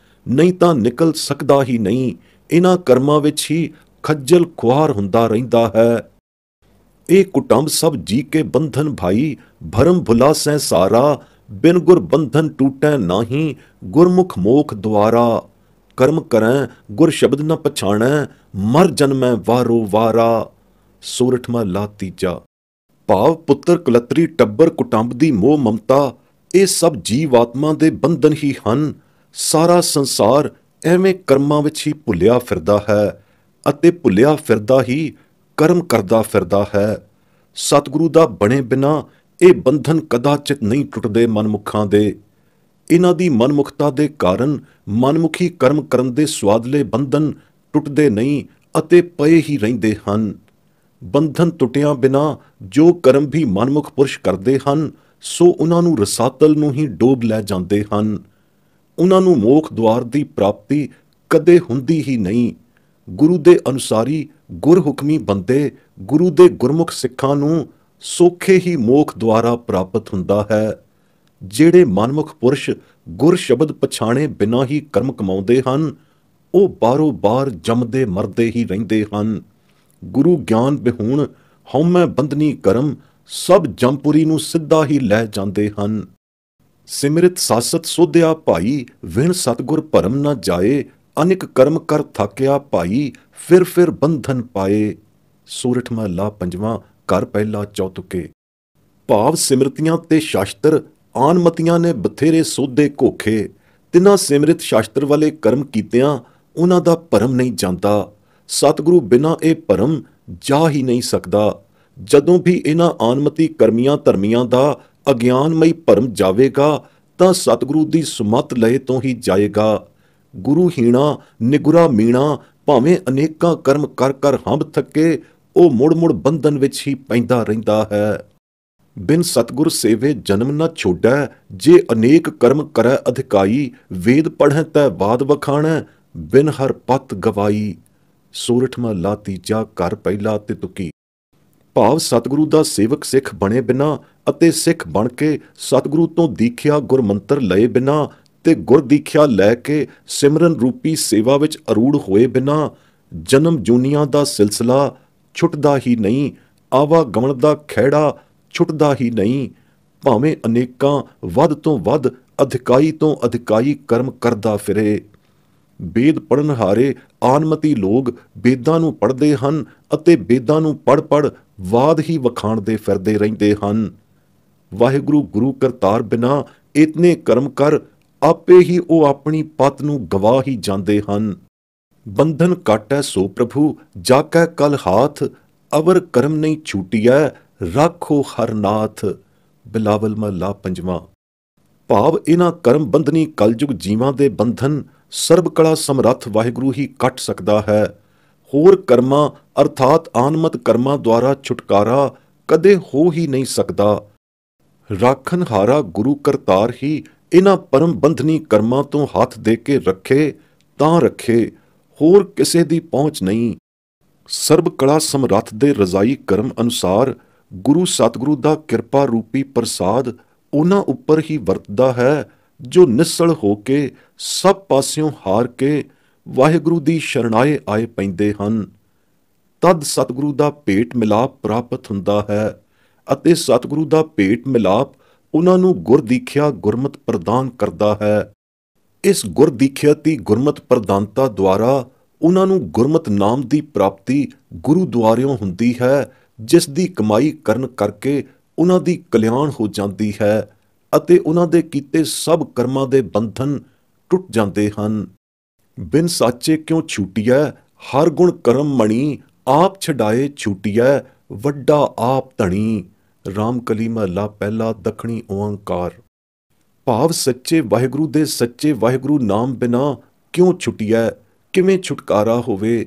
ਨਹੀਂ ਤਾਂ ਨਿਕਲ ਸਕਦਾ ਹੀ ਨਹੀਂ। ਇਹਨਾਂ ਕਰਮਾਂ ਵਿੱਚ ਹੀ ਖੱਜਲ ਖੁਆਰ ਹੁੰਦਾ ਰਹਿੰਦਾ ਹੈ। ਇਹ ਕੁਟੰਬ ਸਭ ਜੀ ਕੇ ਬੰਧਨ ਭਾਈ, ਭਰਮ ਭੁਲਾਸੈ ਸਾਰਾ, ਬਿਨ ਗੁਰ ਬੰਧਨ ਟੂਟੈ ਨਾਹੀ, ਗੁਰਮੁਖ ਮੋਖ ਦੁਆਰਾ। ਕਰਮ ਕਰੈ ਗੁਰ ਸ਼ਬਦ ਨ ਪਛਾਣੈ, ਮਰ ਜਨਮੈ ਵਾਰੋ ਵਾਰਾ। ਸੋਰਠ ਮਹਲਾ ਤੀਜਾ। ਭਾਵ ਪੁੱਤਰ ਕਲਤਰੀ ਟੱਬਰ ਕੁਟੰਬ ਦੀ ਮੋਹ ਮਮਤਾ, ਇਹ ਸਭ ਜੀਵ ਆਤਮਾ ਦੇ ਬੰਧਨ ਹੀ ਹਨ। ਸਾਰਾ ਸੰਸਾਰ ਐਵੇਂ ਕਰਮਾਂ ਵਿੱਚ ਹੀ ਭੁੱਲਿਆ ਫਿਰਦਾ ਹੈ ਅਤੇ ਭੁੱਲਿਆ ਫਿਰਦਾ ਹੀ ਕਰਮ ਕਰਦਾ ਫਿਰਦਾ ਹੈ। ਸਤਿਗੁਰੂ ਦਾ ਬਣੇ ਬਿਨਾਂ ਇਹ ਬੰਧਨ ਕਦਾਚਿਤ ਨਹੀਂ ਟੁੱਟਦੇ ਮਨਮੁਖਾਂ ਦੇ। ਇਹਨਾਂ ਦੀ ਮਨਮੁਖਤਾ ਦੇ ਕਾਰਨ ਮਨਮੁਖੀ ਕਰਮ ਕਰਨ ਦੇ ਸੁਆਦਲੇ ਬੰਧਨ ਟੁੱਟਦੇ ਨਹੀਂ ਅਤੇ ਪਏ ਹੀ ਰਹਿੰਦੇ ਹਨ। ਬੰਧਨ ਟੁੱਟਿਆਂ ਬਿਨਾਂ ਜੋ ਕਰਮ ਵੀ ਮਨਮੁਖ ਪੁਰਸ਼ ਕਰਦੇ ਹਨ, ਸੋ ਉਹਨਾਂ ਨੂੰ ਰਸਾਤਲ ਨੂੰ ਹੀ ਡੋਬ ਲੈ ਜਾਂਦੇ ਹਨ। ਉਹਨਾਂ ਨੂੰ ਮੋਖ ਦੁਆਰ ਦੀ ਪ੍ਰਾਪਤੀ ਕਦੇ ਹੁੰਦੀ ਹੀ ਨਹੀਂ। ਗੁਰੂ ਦੇ ਅਨੁਸਾਰੀ ਗੁਰ ਹੁਕਮੀ ਬੰਦੇ, ਗੁਰੂ ਦੇ ਗੁਰਮੁਖ ਸਿੱਖਾਂ ਨੂੰ ਸੌਖੇ ਹੀ ਮੋਖ ਦੁਆਰਾ ਪ੍ਰਾਪਤ ਹੁੰਦਾ ਹੈ। ਜਿਹੜੇ ਮਨਮੁਖ ਪੁਰਸ਼ ਗੁਰ ਸ਼ਬਦ ਪਛਾਣੇ ਬਿਨਾਂ ਹੀ ਕਰਮ ਕਮਾਉਂਦੇ ਹਨ, ਉਹ ਬਾਰੋ ਬਾਰ ਜੰਮਦੇ ਮਰਦੇ ਹੀ ਰਹਿੰਦੇ ਹਨ। ਗੁਰੂ ਗਿਆਨ ਬਿਹੂਣ ਹਉਮੈ ਬੰਧਨੀ ਕਰਮ ਸਭ ਜੰਮਪੁਰੀ ਨੂੰ ਸਿੱਧਾ ਹੀ ਲੈ ਜਾਂਦੇ ਹਨ। ਸਿਮਰਿਤ ਸਾਸਤ ਸੋਧਿਆ ਭਾਈ, ਵਿਣ ਸਤਿਗੁਰ ਭਰਮ ਨਾ ਜਾਏ, ਅਨਿਕ ਕਰਮ ਕਰ ਥਾਕਿਆ ਭਾਈ, ਫਿਰ ਬੰਧਨ ਪਾਏ। ਸੋਰਠ ਮਹਲਾ ਪੰਜਵਾਂ, ਘਰ ਪਹਿਲਾ ਚੌਤੁਕੇ। ਭਾਵ ਸਿਮਰਤੀਆਂ ਤੇ ਸ਼ਾਸਤਰ ਆਨਮਤੀਆਂ ਨੇ ਬਥੇਰੇ ਸੋਧੇ ਘੋਖੇ, ਤਿਨਾਂ ਸਿਮਰਿਤ ਸ਼ਾਸਤਰ ਵਾਲੇ ਕਰਮ ਕੀਤਿਆਂ ਉਹਨਾਂ ਦਾ ਭਰਮ ਨਹੀਂ ਜਾਂਦਾ। ਸਤਿਗੁਰੂ ਬਿਨਾਂ ਇਹ ਭਰਮ ਜਾ ਹੀ ਨਹੀਂ ਸਕਦਾ। ਜਦੋਂ ਵੀ ਇਹਨਾਂ ਆਨਮਤੀ ਕਰਮੀਆਂ ਧਰਮੀਆਂ ਦਾ ਅਗਿਆਨਮਈ ਭਰਮ ਜਾਵੇਗਾ ਤਾਂ ਸਤਿਗੁਰੂ ਦੀ ਸੁਮੱਤ ਲਏ ਤੋਂ ਹੀ ਜਾਏਗਾ। ਗੁਰੂ ਹੀਣਾ ਨਿਗੁਰਾ ਮੀਣਾ ਭਾਵੇਂ ਅਨੇਕਾਂ ਕਰਮ ਕਰ ਕਰ ਹੰਭ ਥੱਕੇ, ਉਹ ਮੁੜ ਮੁੜ ਬੰਧਨ ਵਿੱਚ ਹੀ ਪੈਂਦਾ ਰਹਿੰਦਾ ਹੈ। ਬਿਨ ਸਤਿਗੁਰ ਸੇਵੇ ਜਨਮ ਨ ਛੋਡੈ, ਜੇ ਅਨੇਕ ਕਰਮ ਕਰੈ ਅਧਿਕਾਈ, ਵੇਦ ਪੜ੍ਹੈ ਤੈ ਬਾਦ ਵਖਾਣੈ, ਬਿਨ ਹਰ ਪਤ ਗਵਾਈ। ਸੋਰਠ ਮਹਲਾ ਤੀਜਾ ਘਰ ਪਹਿਲਾ ਤੇ ਤੁਕੀ। ਭਾਵ ਸਤਿਗੁਰੂ ਦਾ ਸੇਵਕ ਸਿੱਖ ਬਣੇ ਬਿਨਾਂ ਅਤੇ ਸਿੱਖ ਬਣ ਕੇ ਸਤਿਗੁਰੂ ਤੋਂ ਦੀਖਿਆ ਗੁਰਮੰਤਰ ਲਏ ਬਿਨਾਂ ਤੇ ਗੁਰ ਦੀਖਿਆ ਲੈ ਕੇ ਸਿਮਰਨ ਰੂਪੀ ਸੇਵਾ ਵਿੱਚ ਅਰੂੜ ਹੋਏ ਬਿਨਾਂ ਜਨਮ ਜੂਨੀਆਂ ਦਾ ਸਿਲਸਿਲਾ ਛੁੱਟਦਾ ਹੀ ਨਹੀਂ, ਆਵਾਗਮਨ ਦਾ ਖਹਿੜਾ ਛੁੱਟਦਾ ਹੀ ਨਹੀਂ। ਭਾਵੇਂ ਅਨੇਕਾਂ ਵੱਧ ਤੋਂ ਵੱਧ ਅਧਿਕਾਈ ਤੋਂ ਅਧਿਕਾਈ ਕਰਮ ਕਰਦਾ ਫਿਰੇ। ਵੇਦ ਪੜ੍ਹਨ ਹਾਰੇ ਆਨਮਤੀ ਲੋਕ ਵੇਦਾਂ ਨੂੰ ਪੜ੍ਹਦੇ ਹਨ ਅਤੇ ਵੇਦਾਂ ਨੂੰ ਪੜ੍ਹ ਪੜ੍ਹ ਵਾਦ ਹੀ ਵਖਾਣਦੇ ਫਿਰਦੇ ਰਹਿੰਦੇ ਹਨ। ਵਾਹਿਗੁਰੂ ਗੁਰੂ ਕਰਤਾਰ ਬਿਨਾਂ ਇਤਨੇ ਕਰਮ ਕਰ, ਆਪੇ ਹੀ ਉਹ ਆਪਣੀ ਪਤ ਨੂੰ ਗਵਾ ਹੀ ਜਾਂਦੇ ਹਨ। ਬੰਧਨ ਕਾਟੈ ਸੋ ਪ੍ਰਭੂ ਜਾਕੈ ਕਲ ਹਾਥ, ਅਵਰ ਕਰਮ ਨਹੀਂ ਛੂਟੀਐ ਰਾਖੋ ਹਰ ਨਾਥ। ਬਿਲਾਵਲ ਮਹਲਾ ਪੰਜਵਾਂ। ਭਾਵ ਇਹਨਾਂ ਕਰਮ ਬੰਧਨੀ ਕਲਯੁਗ ਜੀਵਾਂ ਦੇ ਬੰਧਨ ਸਰਬ ਕਲਾ ਸਮਰੱਥ ਵਾਹਿਗੁਰੂ ਹੀ ਕੱਟ ਸਕਦਾ ਹੈ। ਹੋਰ ਕਰਮਾਂ ਅਰਥਾਤ ਆਨਮਤ ਕਰਮਾਂ ਦੁਆਰਾ ਛੁਟਕਾਰਾ ਕਦੇ ਹੋ ਹੀ ਨਹੀਂ ਸਕਦਾ। ਰਾਖਣ ਹਾਰਾ ਗੁਰੂ ਕਰਤਾਰ ਹੀ ਇਹਨਾਂ ਪਰਮ ਬੰਧਨੀ ਕਰਮਾਂ ਤੋਂ ਹੱਥ ਦੇ ਕੇ ਰੱਖੇ ਤਾਂ ਰੱਖੇ, ਹੋਰ ਕਿਸੇ ਦੀ ਪਹੁੰਚ ਨਹੀਂ। ਸਰਬ ਕਲਾ ਸਮਰੱਥ ਦੇ ਰਜ਼ਾਈ ਕਰਮ ਅਨੁਸਾਰ ਗੁਰੂ ਸਤਿਗੁਰੂ ਦਾ ਕਿਰਪਾ ਰੂਪੀ ਪ੍ਰਸਾਦ ਉਹਨਾਂ ਉੱਪਰ ਹੀ ਵਰਤਦਾ ਹੈ ਜੋ ਨਿਸਲ ਹੋ ਕੇ ਸਭ ਪਾਸਿਓਂ ਹਾਰ ਕੇ ਵਾਹਿਗੁਰੂ ਦੀ ਸ਼ਰਣਾਏ ਆਏ ਪੈਂਦੇ ਹਨ। ਤਦ ਸਤਿਗੁਰੂ ਦਾ ਭੇਟ ਮਿਲਾਪ ਪ੍ਰਾਪਤ ਹੁੰਦਾ ਹੈ ਅਤੇ ਸਤਿਗੁਰੂ ਦਾ ਭੇਟ ਮਿਲਾਪ ਉਹਨਾਂ ਨੂੰ ਗੁਰ ਦੀਖਿਆ ਗੁਰਮਤ ਪ੍ਰਦਾਨ ਕਰਦਾ ਹੈ। ਇਸ ਗੁਰ ਦੀਖਿਆਤੀ ਗੁਰਮਤ ਪ੍ਰਦਾਨਤਾ ਦੁਆਰਾ ਉਹਨਾਂ ਨੂੰ ਗੁਰਮਤ ਨਾਮ ਦੀ ਪ੍ਰਾਪਤੀ ਗੁਰੂ ਦੁਆਰਿਓਂ ਹੁੰਦੀ ਹੈ, ਜਿਸ ਦੀ ਕਮਾਈ ਕਰਨ ਕਰਕੇ ਉਹਨਾਂ ਦੀ ਕਲਿਆਣ ਹੋ ਜਾਂਦੀ ਹੈ ਅਤੇ ਉਹਨਾਂ ਦੇ ਕੀਤੇ ਸਭ ਕਰਮਾਂ ਦੇ ਬੰਧਨ ਟੁੱਟ ਜਾਂਦੇ ਹਨ। ਬਿਨ ਸਾਚੇ ਕਿਉਂ ਛੂਟੀਐ ਹਰ ਗੁਣ ਕਰਮ ਮਣੀ, ਆਪ ਛਡਾਏ ਛੂਟੀਐ ਵੱਡਾ ਆਪ ਧਣੀ। ਰਾਮਕਲੀ ਮਹਲਾ ਪਹਿਲਾ ਦੱਖਣੀ ਓਅੰਕਾਰ। ਭਾਵ ਸੱਚੇ ਵਾਹਿਗੁਰੂ ਦੇ ਸੱਚੇ ਵਾਹਿਗੁਰੂ ਨਾਮ ਬਿਨਾਂ ਕਿਉਂ ਛੁਟੀਐ, ਕਿਵੇਂ ਛੁਟਕਾਰਾ ਹੋਵੇ।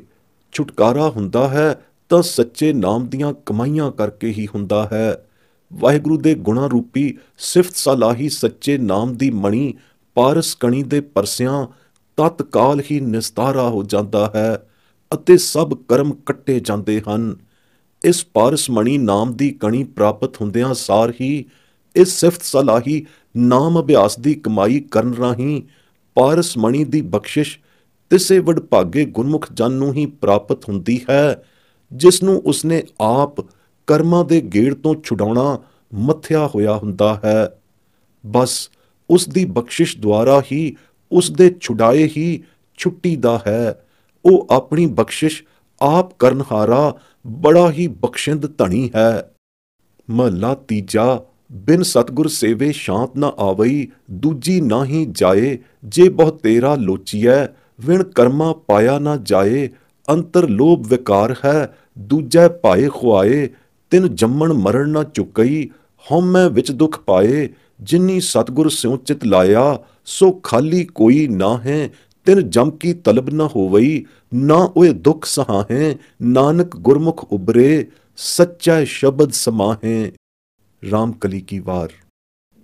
ਛੁਟਕਾਰਾ ਹੁੰਦਾ ਹੈ ਤਾਂ ਸੱਚੇ ਨਾਮ ਦੀਆਂ ਕਮਾਈਆਂ ਕਰਕੇ ਹੀ ਹੁੰਦਾ ਹੈ। ਵਾਹਿਗੁਰੂ ਦੇ ਗੁਣਾਂ ਰੂਪੀ ਸਿਫਤ ਸਲਾਹੀ ਸੱਚੇ ਨਾਮ ਦੀ ਮਣੀ ਪਾਰਸ ਕਣੀ ਦੇ ਪਰਸਿਆਂ ਤਤਕਾਲ ਹੀ ਨਿਸਤਾਰਾ ਹੋ ਜਾਂਦਾ ਹੈ ਅਤੇ ਸਭ ਕਰਮ ਕੱਟੇ ਜਾਂਦੇ ਹਨ। ਇਸ ਪਾਰਸ ਮਣੀ ਨਾਮ ਦੀ ਕਣੀ ਪ੍ਰਾਪਤ ਹੁੰਦਿਆਂ ਸਾਰ ਹੀ ਇਸ ਸਿਫਤ ਸਲਾਹੀ ਨਾਮ ਅਭਿਆਸ ਦੀ ਕਮਾਈ ਕਰਨ ਰਾਹੀਂ ਪਾਰਸ ਮਣੀ ਦੀ ਬਖਸ਼ਿਸ਼ ਤਿਸੇ ਵਡਭਾਗੇ ਗੁਰਮੁਖ ਜਨ ਨੂੰ ਹੀ ਪ੍ਰਾਪਤ ਹੁੰਦੀ ਹੈ, ਜਿਸ ਨੂੰ ਉਸਨੇ ਆਪ ਕਰਮਾਂ ਦੇ ਗੇੜ ਤੋਂ ਛੁਡਾਉਣਾ ਮੱਥਿਆ ਹੋਇਆ ਹੁੰਦਾ ਹੈ। ਬਸ ਉਸ ਦੀ ਬਖਸ਼ਿਸ਼ ਦੁਆਰਾ ਹੀ ਉਸ ਦੇ ਛੁਡਾਏ ਹੀ ਛੁੱਟੀ ਦਾ ਹੈ। ਉਹ ਆਪਣੀ ਬਖਸ਼ਿਸ਼ ਆਪ ਕਰਨਹਾਰਾ ਬੜਾ ਹੀ ਬਖਸ਼ਿੰਦ ਧਣੀ ਹੈ। ਮਹਲਾ ਤੀਜਾ। ਬਿਨ ਸਤਿਗੁਰ ਸੇਵੇ ਸ਼ਾਂਤ ਨਾ ਆਵਈ, ਦੂਜੀ ਨਾ ਹੀ ਜਾਏ, ਜੇ ਬਹੁ ਤੇਰਾ ਲੋਚੀਐ ਵਿਣ ਕਰਮਾ ਪਾਇਆ ਨਾ ਜਾਏ। ਅੰਤਰ ਲੋਭ ਵਿਕਾਰ ਹੈ ਦੂਜੈ ਭਾਏ ਖੁਆਏ, ਤਿਨ ਜੰਮਣ ਮਰਨ ਨਾ ਚੁਕਈ, ਹਉਮੈ ਵਿੱਚ ਦੁਖ ਪਾਏ। ਜਿਨੀ ਸਤਿਗੁਰ ਸਿਉ ਚਿਤ ਲਾਇਆ, ਸੋ ਖਾਲੀ ਕੋਈ ਨਾ ਹੈ, ਤਿਨ ਜਮ ਕੀ ਤਲਬ ਨਾ ਹੋਵਈ। ਨਾ ਓਏ ਦੁਖ ਸਹਾਹੈ, ਨਾਨਕ ਗੁਰਮੁਖ ਉਬਰੇ, ਸੱਚਾ ਸ਼ਬਦ ਸਮਾਹੈ। ਰਾਮਕਲੀ ਕੀ ਵਾਰ।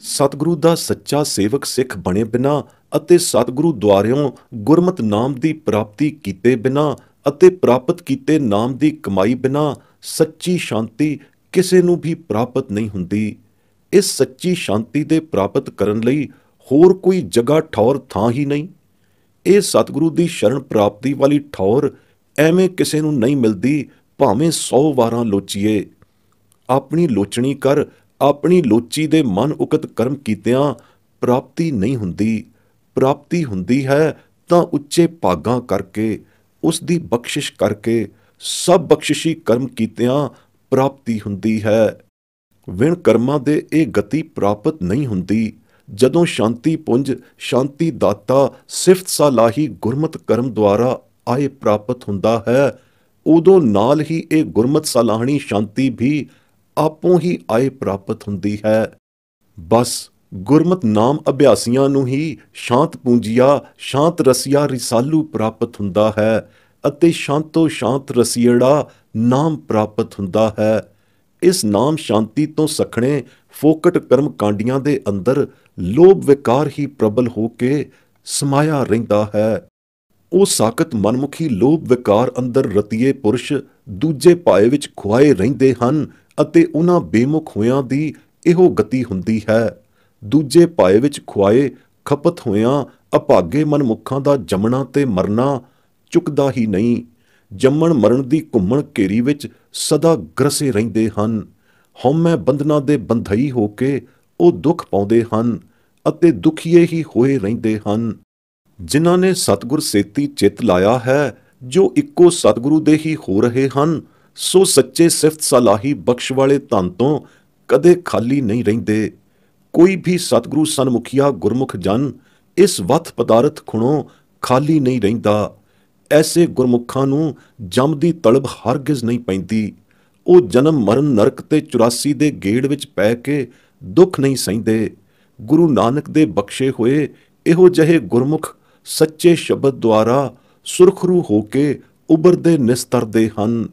ਸਤਿਗੁਰੂ ਦਾ ਸੱਚਾ ਸੇਵਕ ਸਿੱਖ ਬਣੇ ਬਿਨਾਂ ਅਤੇ ਸਤਿਗੁਰੂ ਦੁਆਰਿਓਂ ਗੁਰਮਤ ਨਾਮ ਦੀ ਪ੍ਰਾਪਤੀ ਕੀਤੇ ਬਿਨਾਂ ਅਤੇ ਪ੍ਰਾਪਤ ਕੀਤੇ ਨਾਮ ਦੀ ਕਮਾਈ ਬਿਨਾਂ ਸੱਚੀ ਸ਼ਾਂਤੀ ਕਿਸੇ ਨੂੰ ਵੀ ਪ੍ਰਾਪਤ ਨਹੀਂ ਹੁੰਦੀ। ਇਸ ਸੱਚੀ ਸ਼ਾਂਤੀ ਦੇ ਪ੍ਰਾਪਤ ਕਰਨ ਲਈ ਹੋਰ ਕੋਈ ਜਗ੍ਹਾ ਠੌਰ ਥਾਂ ਹੀ ਨਹੀਂ। ਇਹ ਸਤਿਗੁਰੂ ਦੀ ਸ਼ਰਨ ਪ੍ਰਾਪਤੀ ਵਾਲੀ ਠੌਰ ਐਵੇਂ ਕਿਸੇ ਨੂੰ ਨਹੀਂ ਮਿਲਦੀ, ਭਾਵੇਂ 100 ਵਾਰਾਂ ਲੋਚੀਏ। ਆਪਣੀ ਲੋਚਣੀ ਕਰ ਆਪਣੀ ਲੋਚੀ ਦੇ ਮਨ ਉਕਤ ਕਰਮ ਕੀਤਿਆਂ ਪ੍ਰਾਪਤੀ ਨਹੀਂ ਹੁੰਦੀ। ਪ੍ਰਾਪਤੀ ਹੁੰਦੀ ਹੈ ਤਾਂ ਉੱਚੇ ਭਾਗਾਂ ਕਰਕੇ, ਉਸ ਦੀ ਬਖਸ਼ਿਸ਼ ਕਰਕੇ, ਸਭ ਬਖਸ਼ਿਸ਼ੀ ਕਰਮ ਕੀਤਿਆਂ ਪ੍ਰਾਪਤੀ ਹੁੰਦੀ ਹੈ। ਵਿਣ ਕਰਮਾਂ ਦੇ ਇਹ ਗਤੀ ਪ੍ਰਾਪਤ ਨਹੀਂ ਹੁੰਦੀ। ਜਦੋਂ ਸ਼ਾਂਤੀ ਪੁੰਜ ਸ਼ਾਂਤੀ ਦਾਤਾ ਸਿਫਤ ਸਲਾਹੀ ਗੁਰਮਤ ਕਰਮ ਦੁਆਰਾ ਆਏ ਪ੍ਰਾਪਤ ਹੁੰਦਾ ਹੈ, ਉਦੋਂ ਨਾਲ ਹੀ ਇਹ ਗੁਰਮਤ ਸਲਾਹਣੀ ਸ਼ਾਂਤੀ ਵੀ ਆਪੋਂ ਹੀ ਆਏ ਪ੍ਰਾਪਤ ਹੁੰਦੀ ਹੈ। ਬਸ ਗੁਰਮਤ ਨਾਮ ਅਭਿਆਸੀਆਂ ਨੂੰ ਹੀ ਸ਼ਾਂਤ ਪੂੰਜੀਆ ਸ਼ਾਂਤ ਰਸੀਆ ਰਿਸਾਲੂ ਪ੍ਰਾਪਤ ਹੁੰਦਾ ਹੈ ਅਤੇ ਸ਼ਾਂਤੋ ਸ਼ਾਂਤ ਰਸੀੜਾ ਨਾਮ ਪ੍ਰਾਪਤ ਹੁੰਦਾ ਹੈ। ਇਸ ਨਾਮ ਸ਼ਾਂਤੀ ਤੋਂ ਸਖਣੇ ਫੋਕਟ ਕਰਮ ਕਾਂਡੀਆਂ ਦੇ ਅੰਦਰ ਲੋਭ ਵਿਕਾਰ ਹੀ ਪ੍ਰਬਲ ਹੋ ਕੇ ਸਮਾਇਆ ਰਹਿੰਦਾ ਹੈ। ਉਹ ਸਾਕਤ ਮਨਮੁਖੀ ਲੋਭ ਵਿਕਾਰ ਅੰਦਰ ਰਤੀਏ ਪੁਰਸ਼ ਦੂਜੇ ਪਾਏ ਵਿੱਚ ਖੁਆਏ ਰਹਿੰਦੇ ਹਨ ਅਤੇ ਉਹਨਾਂ ਬੇਮੁਖ ਹੋਇਆਂ ਦੀ ਇਹੋ ਗਤੀ ਹੁੰਦੀ ਹੈ। ਦੂਜੇ ਪਾਏ ਵਿੱਚ ਖੁਆਏ ਖਪਤ ਹੋਇਆਂ ਅਭਾਗੇ ਮਨਮੁਖਾਂ ਦਾ ਜੰਮਣਾ ਤੇ ਮਰਨਾ ਚੁੱਕਦਾ ਹੀ ਨਹੀਂ। ਜੰਮਣ ਮਰਨ ਦੀ ਘੁੰਮਣ ਘੇਰੀ ਵਿੱਚ ਸਦਾ ਗਰਸੇ ਰਹਿੰਦੇ ਹਨ। ਹਉਮੈ ਬੰਧਨਾਂ ਦੇ ਬੰਧਈ ਹੋ ਕੇ ਉਹ ਦੁੱਖ ਪਾਉਂਦੇ ਹਨ ਅਤੇ ਦੁਖੀਏ ਹੀ ਹੋਏ ਰਹਿੰਦੇ ਹਨ। ਜਿਨ੍ਹਾਂ ਨੇ ਸਤਿਗੁਰ ਸੇਤੀ ਚਿੱਤ ਲਾਇਆ ਹੈ, ਜੋ ਇੱਕੋ ਸਤਿਗੁਰੂ ਦੇ ਹੀ ਹੋ ਰਹੇ ਹਨ, ਸੋ ਸੱਚੇ ਸਿਫਤ ਸਲਾਹੀ ਬਖਸ਼ ਵਾਲੇ ਧਨ ਤੋਂ ਕਦੇ ਖਾਲੀ ਨਹੀਂ ਰਹਿੰਦੇ। ਕੋਈ ਵੀ ਸਤਿਗੁਰੂ ਸਨਮੁਖੀਆ ਗੁਰਮੁਖ ਜਨ ਇਸ ਵਥ ਪਦਾਰਥ ਖੁਣੋਂ ਖਾਲੀ ਨਹੀਂ ਰਹਿੰਦਾ। ਐਸੇ ਗੁਰਮੁਖਾਂ ਨੂੰ ਜਮ ਦੀ ਤਲਬ ਹਰਗਿਜ਼ ਨਹੀਂ ਪੈਂਦੀ। ਉਹ ਜਨਮ ਮਰਨ ਨਰਕ ਤੇ 84 ਦੇ ਗੇੜ ਵਿੱਚ ਪੈ ਕੇ ਦੁੱਖ ਨਹੀਂ ਸਹਿੰਦੇ। ਗੁਰੂ ਨਾਨਕ ਦੇ ਬਖਸ਼ੇ ਹੋਏ ਇਹੋ ਜਿਹੇ ਗੁਰਮੁਖ ਸੱਚੇ ਸ਼ਬਦ ਦੁਆਰਾ ਸੁਰਖਰੂ ਹੋ ਕੇ ਉਭਰਦੇ ਨਿਸਤਰਦੇ ਹਨ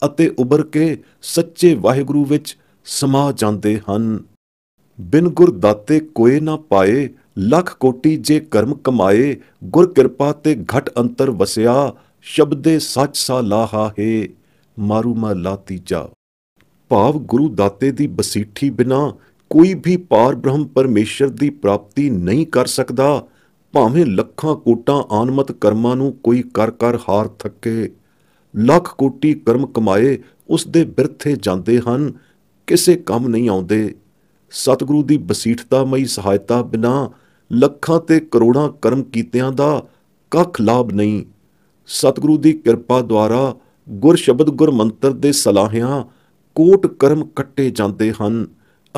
ਅਤੇ ਉਭਰ ਕੇ ਸੱਚੇ ਵਾਹਿਗੁਰੂ ਵਿੱਚ ਸਮਾ ਜਾਂਦੇ ਹਨ। ਬਿਨ ਗੁਰ ਦਾਤੇ ਕੋਏ ਨਾ ਪਾਏ, ਲੱਖ ਕੋਟੀ ਜੇ ਕਰਮ ਕਮਾਏ, ਗੁਰ ਕਿਰਪਾ ਤੇ ਘਟ ਅੰਤਰ ਵਸਿਆ, ਸ਼ਬਦੇ ਸੱਚ ਸਾ ਲਾਹਾ ਹੈ। ਮਾਰੂ ਮਹਲਾ ਤੀਜਾ। ਭਾਵ ਗੁਰੂ ਦਾਤੇ ਦੀ ਬਸੀਠੀ ਬਿਨਾਂ ਕੋਈ ਵੀ ਪਾਰ ਬ੍ਰਹਮ ਪਰਮੇਸ਼ਰ ਦੀ ਪ੍ਰਾਪਤੀ ਨਹੀਂ ਕਰ ਸਕਦਾ। ਭਾਵੇਂ ਲੱਖਾਂ ਕੋਟਾਂ ਆਨਮਤ ਕਰਮਾਂ ਨੂੰ ਕੋਈ ਕਰ ਕਰ ਹਾਰ ਥੱਕੇ, ਲੱਖ ਕੋਟੀ ਕਰਮ ਕਮਾਏ ਉਸ ਦੇ ਬਿਰਥੇ ਜਾਂਦੇ ਹਨ, ਕਿਸੇ ਕੰਮ ਨਹੀਂ ਆਉਂਦੇ। ਸਤਿਗੁਰੂ ਦੀ ਬਸੀਠਤਾਮਈ ਸਹਾਇਤਾ ਬਿਨਾਂ ਲੱਖਾਂ ਤੇ ਕਰੋੜਾਂ ਕਰਮ ਕੀਤਿਆਂ ਦਾ ਕੱਖ ਲਾਭ ਨਹੀਂ। ਸਤਿਗੁਰੂ ਦੀ ਕਿਰਪਾ ਦੁਆਰਾ ਗੁਰ ਸ਼ਬਦ ਗੁਰ ਮੰਤਰ ਦੇ ਸਲਾਹਿਆਂ ਕੋਟ ਕਰਮ ਕੱਟੇ ਜਾਂਦੇ ਹਨ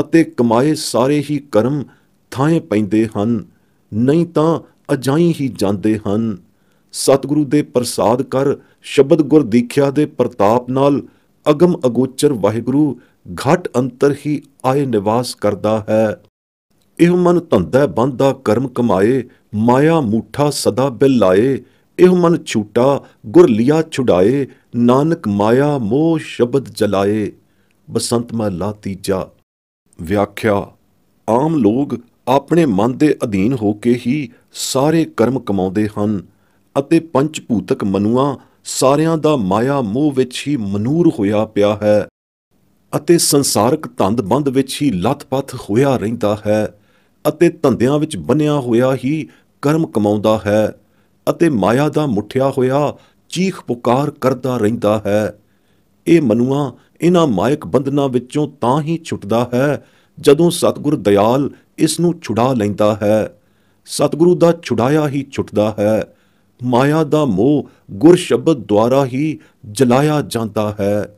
ਅਤੇ ਕਮਾਏ ਸਾਰੇ ਹੀ ਕਰਮ ਥਾਂਏ ਪੈਂਦੇ ਹਨ, ਨਹੀਂ ਤਾਂ ਅਜਾਈਂ ਹੀ ਜਾਂਦੇ ਹਨ। ਸਤਿਗੁਰੂ ਦੇ ਪ੍ਰਸਾਦ ਕਰ ਸ਼ਬਦ ਗੁਰ ਦੀਖਿਆ ਦੇ ਪ੍ਰਤਾਪ ਨਾਲ ਅਗਮ ਅਗੋਚਰ ਵਾਹਿਗੁਰੂ ਘਟ ਅੰਤਰ ਹੀ ਆਏ ਨਿਵਾਸ ਕਰਦਾ ਹੈ। ਇਹ ਮਨ ਧੰਦਾ ਬੰਦਾ ਕਰਮ ਕਮਾਏ, ਮਾਇਆ ਮੂਠਾ ਸਦਾ ਬਿਲ ਲਾਏ, ਇਹ ਮਨ ਛੂਟਾ ਗੁਰ ਲਿਆ ਛੁਡਾਏ, ਨਾਨਕ ਮਾਇਆ ਮੋਹ ਸ਼ਬਦ ਜਲਾਏ। ਬਸੰਤ ਮਹਲਾ ਤੀਜਾ। ਵਿਆਖਿਆ। ਆਮ ਲੋਕ ਆਪਣੇ ਮਨ ਦੇ ਅਧੀਨ ਹੋ ਕੇ ਹੀ ਸਾਰੇ ਕਰਮ ਕਮਾਉਂਦੇ ਹਨ ਅਤੇ ਪੰਚ ਭੂਤਕ ਮਨੁਆਂ ਸਾਰਿਆਂ ਦਾ ਮਾਇਆ ਮੋਹ ਵਿੱਚ ਹੀ ਮਨੂਰ ਹੋਇਆ ਪਿਆ ਹੈ ਅਤੇ ਸੰਸਾਰਕ ਧੰਦ ਬੰਦ ਵਿੱਚ ਹੀ ਲੱਥ-ਪੱਥ ਹੋਇਆ ਰਹਿੰਦਾ ਹੈ ਅਤੇ ਧੰਦਿਆਂ ਵਿੱਚ ਬੰਨਿਆ ਹੋਇਆ ਹੀ ਕਰਮ ਕਮਾਉਂਦਾ ਹੈ ਅਤੇ ਮਾਇਆ ਦਾ ਮੁੱਠਿਆ ਹੋਇਆ ਚੀਖ ਪੁਕਾਰ ਕਰਦਾ ਰਹਿੰਦਾ ਹੈ। ਇਹ ਮਨੁਆ ਇਹਨਾਂ ਮਾਇਕ ਬੰਧਨਾਂ ਵਿੱਚੋਂ ਤਾਂ ਹੀ ਛੁੱਟਦਾ ਹੈ ਜਦੋਂ ਸਤਿਗੁਰ ਦਇਆਲ ਇਸ ਨੂੰ ਛੁਡਾ ਲੈਂਦਾ ਹੈ। ਸਤਿਗੁਰੂ ਦਾ ਛੁਡਾਇਆ ਹੀ ਛੁੱਟਦਾ ਹੈ। ਮਾਇਆ ਦਾ ਮੋਹ ਗੁਰ ਸ਼ਬਦ ਦੁਆਰਾ ਹੀ ਜਲਾਇਆ ਜਾਂਦਾ ਹੈ।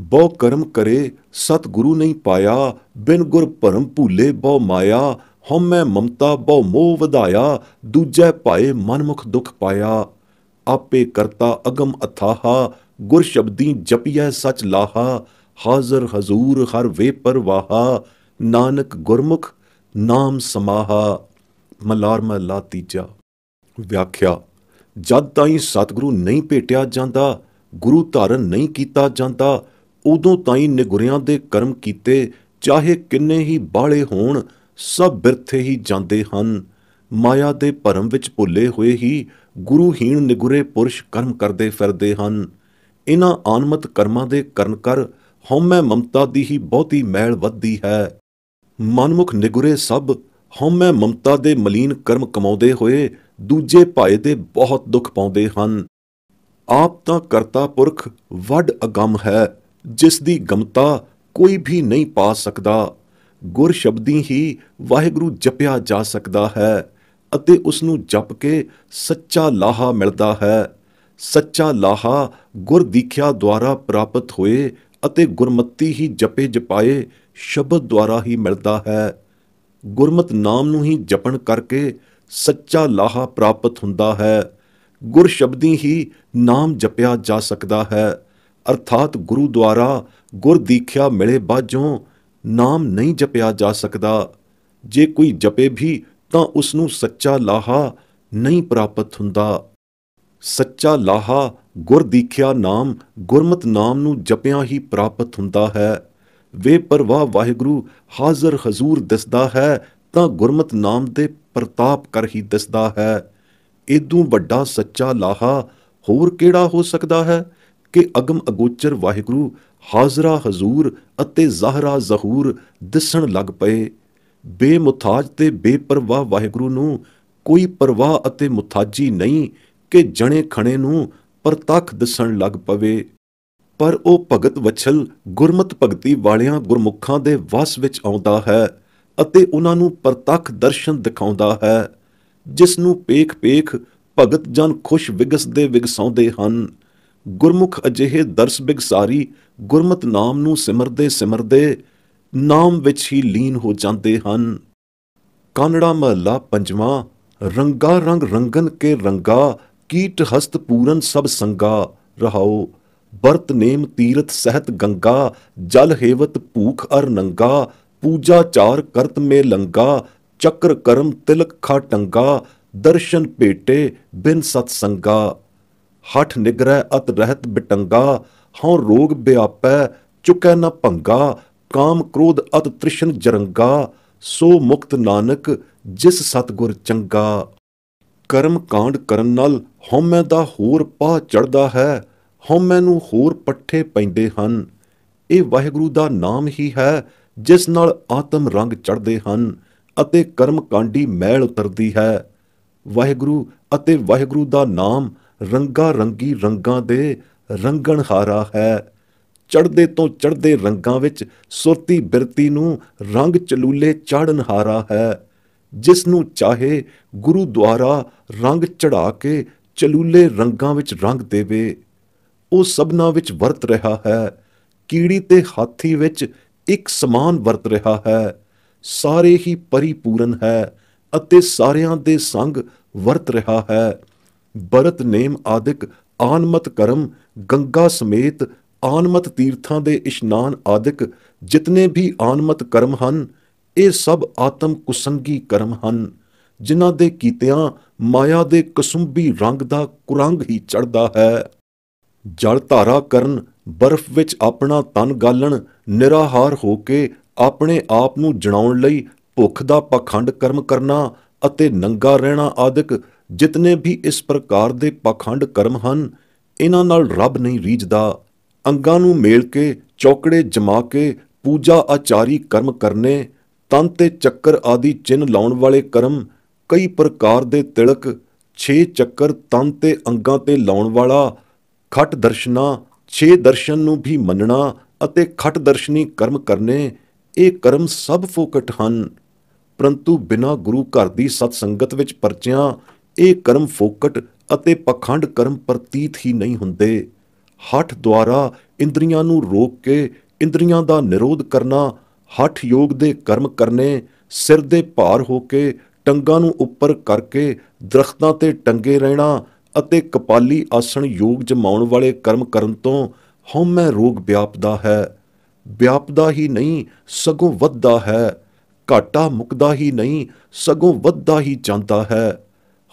ਬਹੁ ਕਰਮ ਕਰੇ ਸਤਿਗੁਰੂ ਨਹੀਂ ਪਾਇਆ, ਬਿਨ ਗੁਰ ਭਰਮ ਭੂਲੇ ਬਹੁ ਮਾਇਆ, ਹਉਮੈ ਮਮਤਾ ਬਹੁ ਮੋਹ ਵਧਾਇਆ, ਦੂਜੈ ਭਾਏ ਮਨਮੁਖ ਦੁਖ ਪਾਇਆ। ਆਪੇ ਕਰਤਾ ਅਗਮ ਅਥਾਹਾ, ਗੁਰ ਸ਼ਬਦੀ ਜਪੀਐ ਸਚ ਲਾਹਾ, ਹਾਜ਼ਰ ਹਜ਼ੂਰ ਹਰ ਵੇ ਪਰਵਾਹਾ, ਨਾਨਕ ਗੁਰਮੁਖ ਨਾਮ ਸਮਾਹਾ। ਮਲਾਰ ਮਹਲਾ ਤੀਜਾ। ਵਿਆਖਿਆ। ਜਦ ਤਾਈਂ ਸਤਿਗੁਰੂ ਨਹੀਂ ਭੇਟਿਆ ਜਾਂਦਾ, ਗੁਰੂ ਧਾਰਨ ਨਹੀਂ ਕੀਤਾ ਜਾਂਦਾ, ਉਦੋਂ ਤਾਈਂ ਨਿਗੁਰਿਆਂ ਦੇ ਕਰਮ ਕੀਤੇ ਚਾਹੇ ਕਿੰਨੇ ਹੀ ਬਾਹਲੇ ਹੋਣ, ਸਭ ਬਿਰਥੇ ਹੀ ਜਾਂਦੇ ਹਨ। ਮਾਇਆ ਦੇ ਭਰਮ ਵਿੱਚ ਭੁੱਲੇ ਹੋਏ ਹੀ ਗੁਰੂਹੀਣ ਨਿਗੁਰੇ ਪੁਰਸ਼ ਕਰਮ ਕਰਦੇ ਫਿਰਦੇ ਹਨ। ਇਹਨਾਂ ਆਨਮਤ ਕਰਮਾਂ ਦੇ ਕਰਨ ਕਰ ਹਉਮੈ ਮਮਤਾ ਦੀ ਹੀ ਬਹੁਤੀ ਮੈਲ ਵੱਧਦੀ ਹੈ। ਮਨਮੁਖ ਨਿਗੁਰੇ ਸਭ ਹਉਮੈ ਮਮਤਾ ਦੇ ਮਲੀਨ ਕਰਮ ਕਮਾਉਂਦੇ ਹੋਏ ਦੂਜੇ ਭਾਏ ਦੇ ਬਹੁਤ ਦੁੱਖ ਪਾਉਂਦੇ ਹਨ। ਆਪ ਤਾਂ ਕਰਤਾ ਪੁਰਖ ਵੱਡ ਅਗੰਮ ਹੈ, ਜਿਸ ਦੀ ਗਮਤਾ ਕੋਈ ਵੀ ਨਹੀਂ ਪਾ ਸਕਦਾ। ਗੁਰ ਸ਼ਬਦੀ ਹੀ ਵਾਹਿਗੁਰੂ ਜਪਿਆ ਜਾ ਸਕਦਾ ਹੈ ਅਤੇ ਉਸ ਨੂੰ ਜਪ ਕੇ ਸੱਚਾ ਲਾਹਾ ਮਿਲਦਾ ਹੈ। ਸੱਚਾ ਲਾਹਾ ਗੁਰ ਦੀਖਿਆ ਦੁਆਰਾ ਪ੍ਰਾਪਤ ਹੋਏ ਅਤੇ ਗੁਰਮਤੀ ਹੀ ਜਪੇ ਜਪਾਏ ਸ਼ਬਦ ਦੁਆਰਾ ਹੀ ਮਿਲਦਾ ਹੈ। ਗੁਰਮਤ ਨਾਮ ਨੂੰ ਹੀ ਜਪਣ ਕਰਕੇ ਸੱਚਾ ਲਾਹਾ ਪ੍ਰਾਪਤ ਹੁੰਦਾ ਹੈ। ਗੁਰ ਸ਼ਬਦੀ ਹੀ ਨਾਮ ਜਪਿਆ ਜਾ ਸਕਦਾ ਹੈ। ਅਰਥਾਤ ਗੁਰੂ ਦੁਆਰਾ ਗੁਰ ਦੀਖਿਆ ਮਿਲੇ ਬਾਝੋਂ ਨਾਮ ਨਹੀਂ ਜਪਿਆ ਜਾ ਸਕਦਾ। ਜੇ ਕੋਈ ਜਪੇ ਵੀ ਤਾਂ ਉਸ ਨੂੰ ਸੱਚਾ ਲਾਹਾ ਨਹੀਂ ਪ੍ਰਾਪਤ ਹੁੰਦਾ। ਸੱਚਾ ਲਾਹਾ ਗੁਰ ਦੀਖਿਆ ਨਾਮ ਗੁਰਮਤਿ ਨਾਮ ਨੂੰ ਜਪਿਆਂ ਹੀ ਪ੍ਰਾਪਤ ਹੁੰਦਾ ਹੈ। ਵੇ ਪਰਵਾਹ ਵਾਹਿਗੁਰੂ ਹਾਜ਼ਰ ਹਜ਼ੂਰ ਦਿਸਦਾ ਹੈ ਤਾਂ ਗੁਰਮਤਿ ਨਾਮ ਦੇ ਪ੍ਰਤਾਪ ਕਰ ਹੀ ਦਿਸਦਾ ਹੈ। ਏਦੂ ਵੱਡਾ ਸੱਚਾ ਲਾਹਾ ਹੋਰ ਕਿਹੜਾ ਹੋ ਸਕਦਾ ਹੈ ਕਿ ਅਗਮ ਅਗੋਚਰ ਵਾਹਿਗੁਰੂ ਹਾਜ਼ਰਾ ਹਜ਼ੂਰ ਅਤੇ ਜ਼ਾਹਰਾ ਜ਼ਹੂਰ ਦਿਸਣ ਲੱਗ ਪਏ। ਬੇਮੁਥਾਜ ਤੇ ਬੇਪਰਵਾਹ ਵਾਹਿਗੁਰੂ ਨੂੰ ਕੋਈ ਪਰਵਾਹ ਅਤੇ ਮੁਥਾਜੀ ਨਹੀਂ ਕਿ ਜਣੇ ਖਣੇ ਨੂੰ ਪ੍ਰਤੱਖ ਦਿਸਣ ਲੱਗ ਪਵੇ। ਪਰ ਉਹ ਭਗਤ ਵਛਲ ਗੁਰਮਤਿ ਭਗਤੀ ਵਾਲਿਆਂ ਗੁਰਮੁਖਾਂ ਦੇ ਵਸ ਵਿੱਚ ਆਉਂਦਾ ਹੈ ਅਤੇ ਉਹਨਾਂ ਨੂੰ ਪ੍ਰਤੱਖ ਦਰਸ਼ਨ ਦਿਖਾਉਂਦਾ ਹੈ, ਜਿਸ ਨੂੰ ਪੇਖ ਭਗਤ ਜਨ ਖੁਸ਼ ਵਿਗਸਦੇ ਵਿਗਸਾਉਂਦੇ ਹਨ। ਗੁਰਮੁਖ ਅਜਿਹੇ ਦਰਸ ਬਿਗਸਾਰੀ ਗੁਰਮਤਿ ਨਾਮ ਨੂੰ ਸਿਮਰਦੇ ਨਾਮ ਵਿੱਚ ਹੀ ਲੀਨ ਹੋ ਜਾਂਦੇ ਹਨ। ਕਾਨੜਾ ਮਹੱਲਾ ਪੰਜਵਾਂ। ਰੰਗਾ ਰੰਗ ਰੰਗਨ ਕੇ ਰੰਗਾ ਕੀਟ ਹਸਤ ਪੂਰਨ ਸਭ ਸੰਗਾ ਰਹਾਓ। ਬਰਤ ਨੇਮ ਤੀਰਥ ਸਹਿਤ ਗੰਗਾ ਜਲ ਹੇਵਤ ਭੂਖ ਅਰ ਨੰਗਾ। ਪੂਜਾ ਚਾਰ ਕਰਤ ਮੇ ਲੰਗਾ ਚੱਕਰ ਕਰਮ ਤਿਲਕ ਖਾ ਟੰਗਾ। ਦਰਸ਼ਨ ਭੇਟੇ ਬਿਨ ਸਤ ਸੰਗਾ ਹਠ ਨਿਗਰੈ ਅਤ ਰਹਿਤ ਬਿਟੰਗਾ। ਹਉ ਰੋਗ ਬਿਆਪੈ ਚੁਕੈ ਨ ਭੰਗਾ। ਕਾਮ ਕ੍ਰੋਧ ਅਤ ਤ੍ਰਿਸ਼ਨ ਜਰੰਗਾ। ਸੋ ਮੁਕਤ ਨਾਨਕ ਜਿਸ ਸਤਿਗੁਰ ਚੰਗਾ। ਕਰਮ ਕਾਂਡ ਕਰਨ ਨਾਲ ਹਉਮੈ ਦਾ ਹੋਰ ਪਾਹ ਚੜ੍ਹਦਾ ਹੈ। ਹਉਮੈ ਨੂੰ ਹੋਰ ਪੱਠੇ ਪੈਂਦੇ ਹਨ। ਇਹ ਵਾਹਿਗੁਰੂ ਦਾ ਨਾਮ ਹੀ ਹੈ ਜਿਸ ਨਾਲ ਆਤਮ ਰੰਗ ਚੜ੍ਹਦੇ ਹਨ ਅਤੇ ਕਰਮ ਕਾਂਡੀ ਮੈਲ ਉਤਰਦੀ ਹੈ। ਵਾਹਿਗੁਰੂ ਅਤੇ ਵਾਹਿਗੁਰੂ ਦਾ ਨਾਮ ਰੰਗਾ ਰੰਗੀ ਰੰਗਾਂ ਦੇ ਰੰਗਣਹਾਰਾ ਹੈ। ਚੜ੍ਹਦੇ ਤੋਂ ਚੜ੍ਹਦੇ ਰੰਗਾਂ ਵਿੱਚ ਸੁਰਤੀ ਬਿਰਤੀ ਨੂੰ ਰੰਗ ਚਲੂਲੇ ਚਾੜਨਹਾਰਾ ਹੈ। ਜਿਸ ਨੂੰ ਚਾਹੇ ਗੁਰੂ ਦੁਆਰਾ ਰੰਗ ਚੜ੍ਹਾ ਕੇ ਚਲੂਲੇ ਰੰਗਾਂ ਵਿੱਚ ਰੰਗ ਦੇਵੇ। ਉਹ ਸਭਨਾਂ ਵਿੱਚ ਵਰਤ ਰਿਹਾ ਹੈ। ਕੀੜੀ ਤੇ ਹਾਥੀ ਵਿੱਚ ਇੱਕ ਸਮਾਨ ਵਰਤ ਰਿਹਾ ਹੈ। ਸਾਰੇ ਹੀ ਪਰਿਪੂਰਨ ਹੈ ਅਤੇ ਸਾਰਿਆਂ ਦੇ ਸੰਗ ਵਰਤ ਰਿਹਾ ਹੈ। ਬਰਤ ਨੇਮ ਆਦਿਕ ਆਨਮਤ ਕਰਮ ਗੰਗਾ ਸਮੇਤ ਆਨਮਤ ਤੀਰਥਾਂ ਦੇ ਇਸ਼ਨਾਨ ਆਦਿਕ ਜਿਤਨੇ ਵੀ ਆਨਮਤ ਕਰਮ ਹਨ, ਇਹ ਸਭ ਆਤਮ ਕੁਸੰਗੀ ਕਰਮ ਹਨ, ਜਿਨ੍ਹਾਂ ਦੇ ਕੀਤਿਆਂ ਮਾਇਆ ਦੇ ਕਸੁੰਬੀ ਰੰਗ ਦਾ ਕੁਰੰਗ ਹੀ ਚੜ੍ਹਦਾ ਹੈ। ਜਲ ਧਾਰਾ ਕਰਨ, ਬਰਫ਼ ਵਿੱਚ ਆਪਣਾ ਤਨ ਗਾਲਣ, ਨਿਰਾਹਾਰ ਹੋ ਕੇ ਆਪਣੇ ਆਪ ਨੂੰ ਜਣਾਉਣ ਲਈ ਭੁੱਖ ਦਾ ਪਾਖੰਡ ਕਰਮ ਕਰਨਾ ਅਤੇ ਨੰਗਾ ਰਹਿਣਾ ਆਦਿਕ ਜਿਤਨੇ ਵੀ ਇਸ ਪ੍ਰਕਾਰ ਦੇ ਪਾਖੰਡ ਕਰਮ ਹਨ, ਇਹਨਾਂ ਨਾਲ ਰੱਬ ਨਹੀਂ ਰੀਝਦਾ। ਅੰਗਾਂ ਨੂੰ ਮੇਲ ਕੇ ਚੌਕੜੇ ਜਮਾ ਕੇ ਪੂਜਾ ਆਚਾਰੀ ਕਰਮ ਕਰਨੇ, ਤਨ ਤੇ ਚੱਕਰ ਆਦਿ ਚਿੰਨ੍ਹ ਲਾਉਣ ਵਾਲੇ ਕਰਮ, ਕਈ ਪ੍ਰਕਾਰ ਦੇ ਤਿਲਕ, 6 ਚੱਕਰ ਤਨ ਤੇ ਅੰਗਾਂ ਤੇ ਲਾਉਣ ਵਾਲਾ, ਖਟ ਦਰਸ਼ਨਾ, 6 ਦਰਸ਼ਨ ਨੂੰ ਵੀ ਮੰਨਣਾ ਅਤੇ ਖਟ ਦਰਸ਼ਨੀ ਕਰਮ ਕਰਨੇ, ਇਹ ਕਰਮ ਸਭ ਫੋਕਟ ਹਨ। ਪਰੰਤੂ ਬਿਨਾਂ ਗੁਰੂ ਘਰ ਦੀ ਸਤ ਸੰਗਤ ਵਿੱਚ ਪਰਚਿਆਂ ਇਹ ਕਰਮ ਫੋਕਟ ਅਤੇ ਪਖੰਡ ਕਰਮ ਪ੍ਰਤੀਤ ਹੀ ਨਹੀਂ ਹੁੰਦੇ। ਹਠ ਦੁਆਰਾ ਇੰਦਰੀਆਂ ਨੂੰ ਰੋਕ ਕੇ ਇੰਦਰੀਆਂ ਦਾ ਨਿਰੋਧ ਕਰਨਾ, ਹਠ ਯੋਗ ਦੇ ਕਰਮ ਕਰਨੇ, ਸਿਰ ਦੇ ਭਾਰ ਹੋ ਕੇ ਟੰਗਾਂ ਨੂੰ ਉੱਪਰ ਕਰਕੇ ਦਰਖਤਾਂ ਤੇ ਟੰਗੇ ਰਹਿਣਾ ਅਤੇ ਕਪਾਲੀ ਆਸਣ ਯੋਗ ਜਮਾਉਣ ਵਾਲੇ ਕਰਮ ਕਰਨ ਤੋਂ ਹਉਮੈ ਰੋਗ ਵਿਆਪਦਾ ਹੈ। ਵਿਆਪਦਾ ਹੀ ਨਹੀਂ ਸਗੋਂ ਵੱਧਦਾ ਹੈ। ਘਾਟਾ ਮੁੱਕਦਾ ਹੀ ਨਹੀਂ ਸਗੋਂ ਵੱਧਦਾ ਹੀ ਜਾਂਦਾ ਹੈ।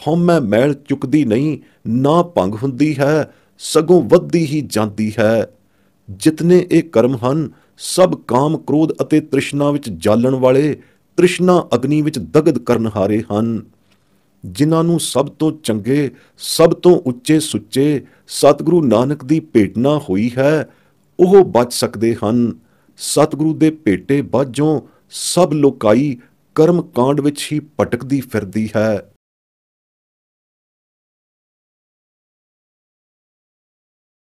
ਹਉਮੈ ਮੈਲ ਚੁੱਕਦੀ ਨਹੀਂ, ਨਾ ਭੰਗ ਹੁੰਦੀ ਹੈ ਸਗੋਂ ਵੱਧਦੀ ਹੀ ਜਾਂਦੀ ਹੈ। ਜਿਤਨੇ ਇਹ ਕਰਮ ਹਨ, ਸਭ ਕਾਮ ਕ੍ਰੋਧ ਅਤੇ ਤ੍ਰਿਸ਼ਨਾ ਵਿੱਚ ਜਾਲਣ ਵਾਲੇ, ਤ੍ਰਿਸ਼ਨਾ ਅਗਨੀ ਵਿੱਚ ਦਗਧ ਕਰਨਹਾਰੇ ਹਨ। ਜਿਨ੍ਹਾਂ ਨੂੰ ਸਭ ਤੋਂ ਚੰਗੇ, ਸਭ ਤੋਂ ਉੱਚੇ ਸੁੱਚੇ ਸਤਿਗੁਰੂ ਨਾਨਕ ਦੀ ਭੇਟਨਾ ਹੋਈ ਹੈ, ਉਹ ਬਚ ਸਕਦੇ ਹਨ। ਸਤਿਗੁਰੂ ਦੇ ਭੇਟੇ ਬਾਝੋਂ ਸਭ ਲੋਕਾਈ ਕਰਮ ਕਾਂਡ ਵਿੱਚ ਹੀ ਭਟਕਦੀ ਫਿਰਦੀ ਹੈ।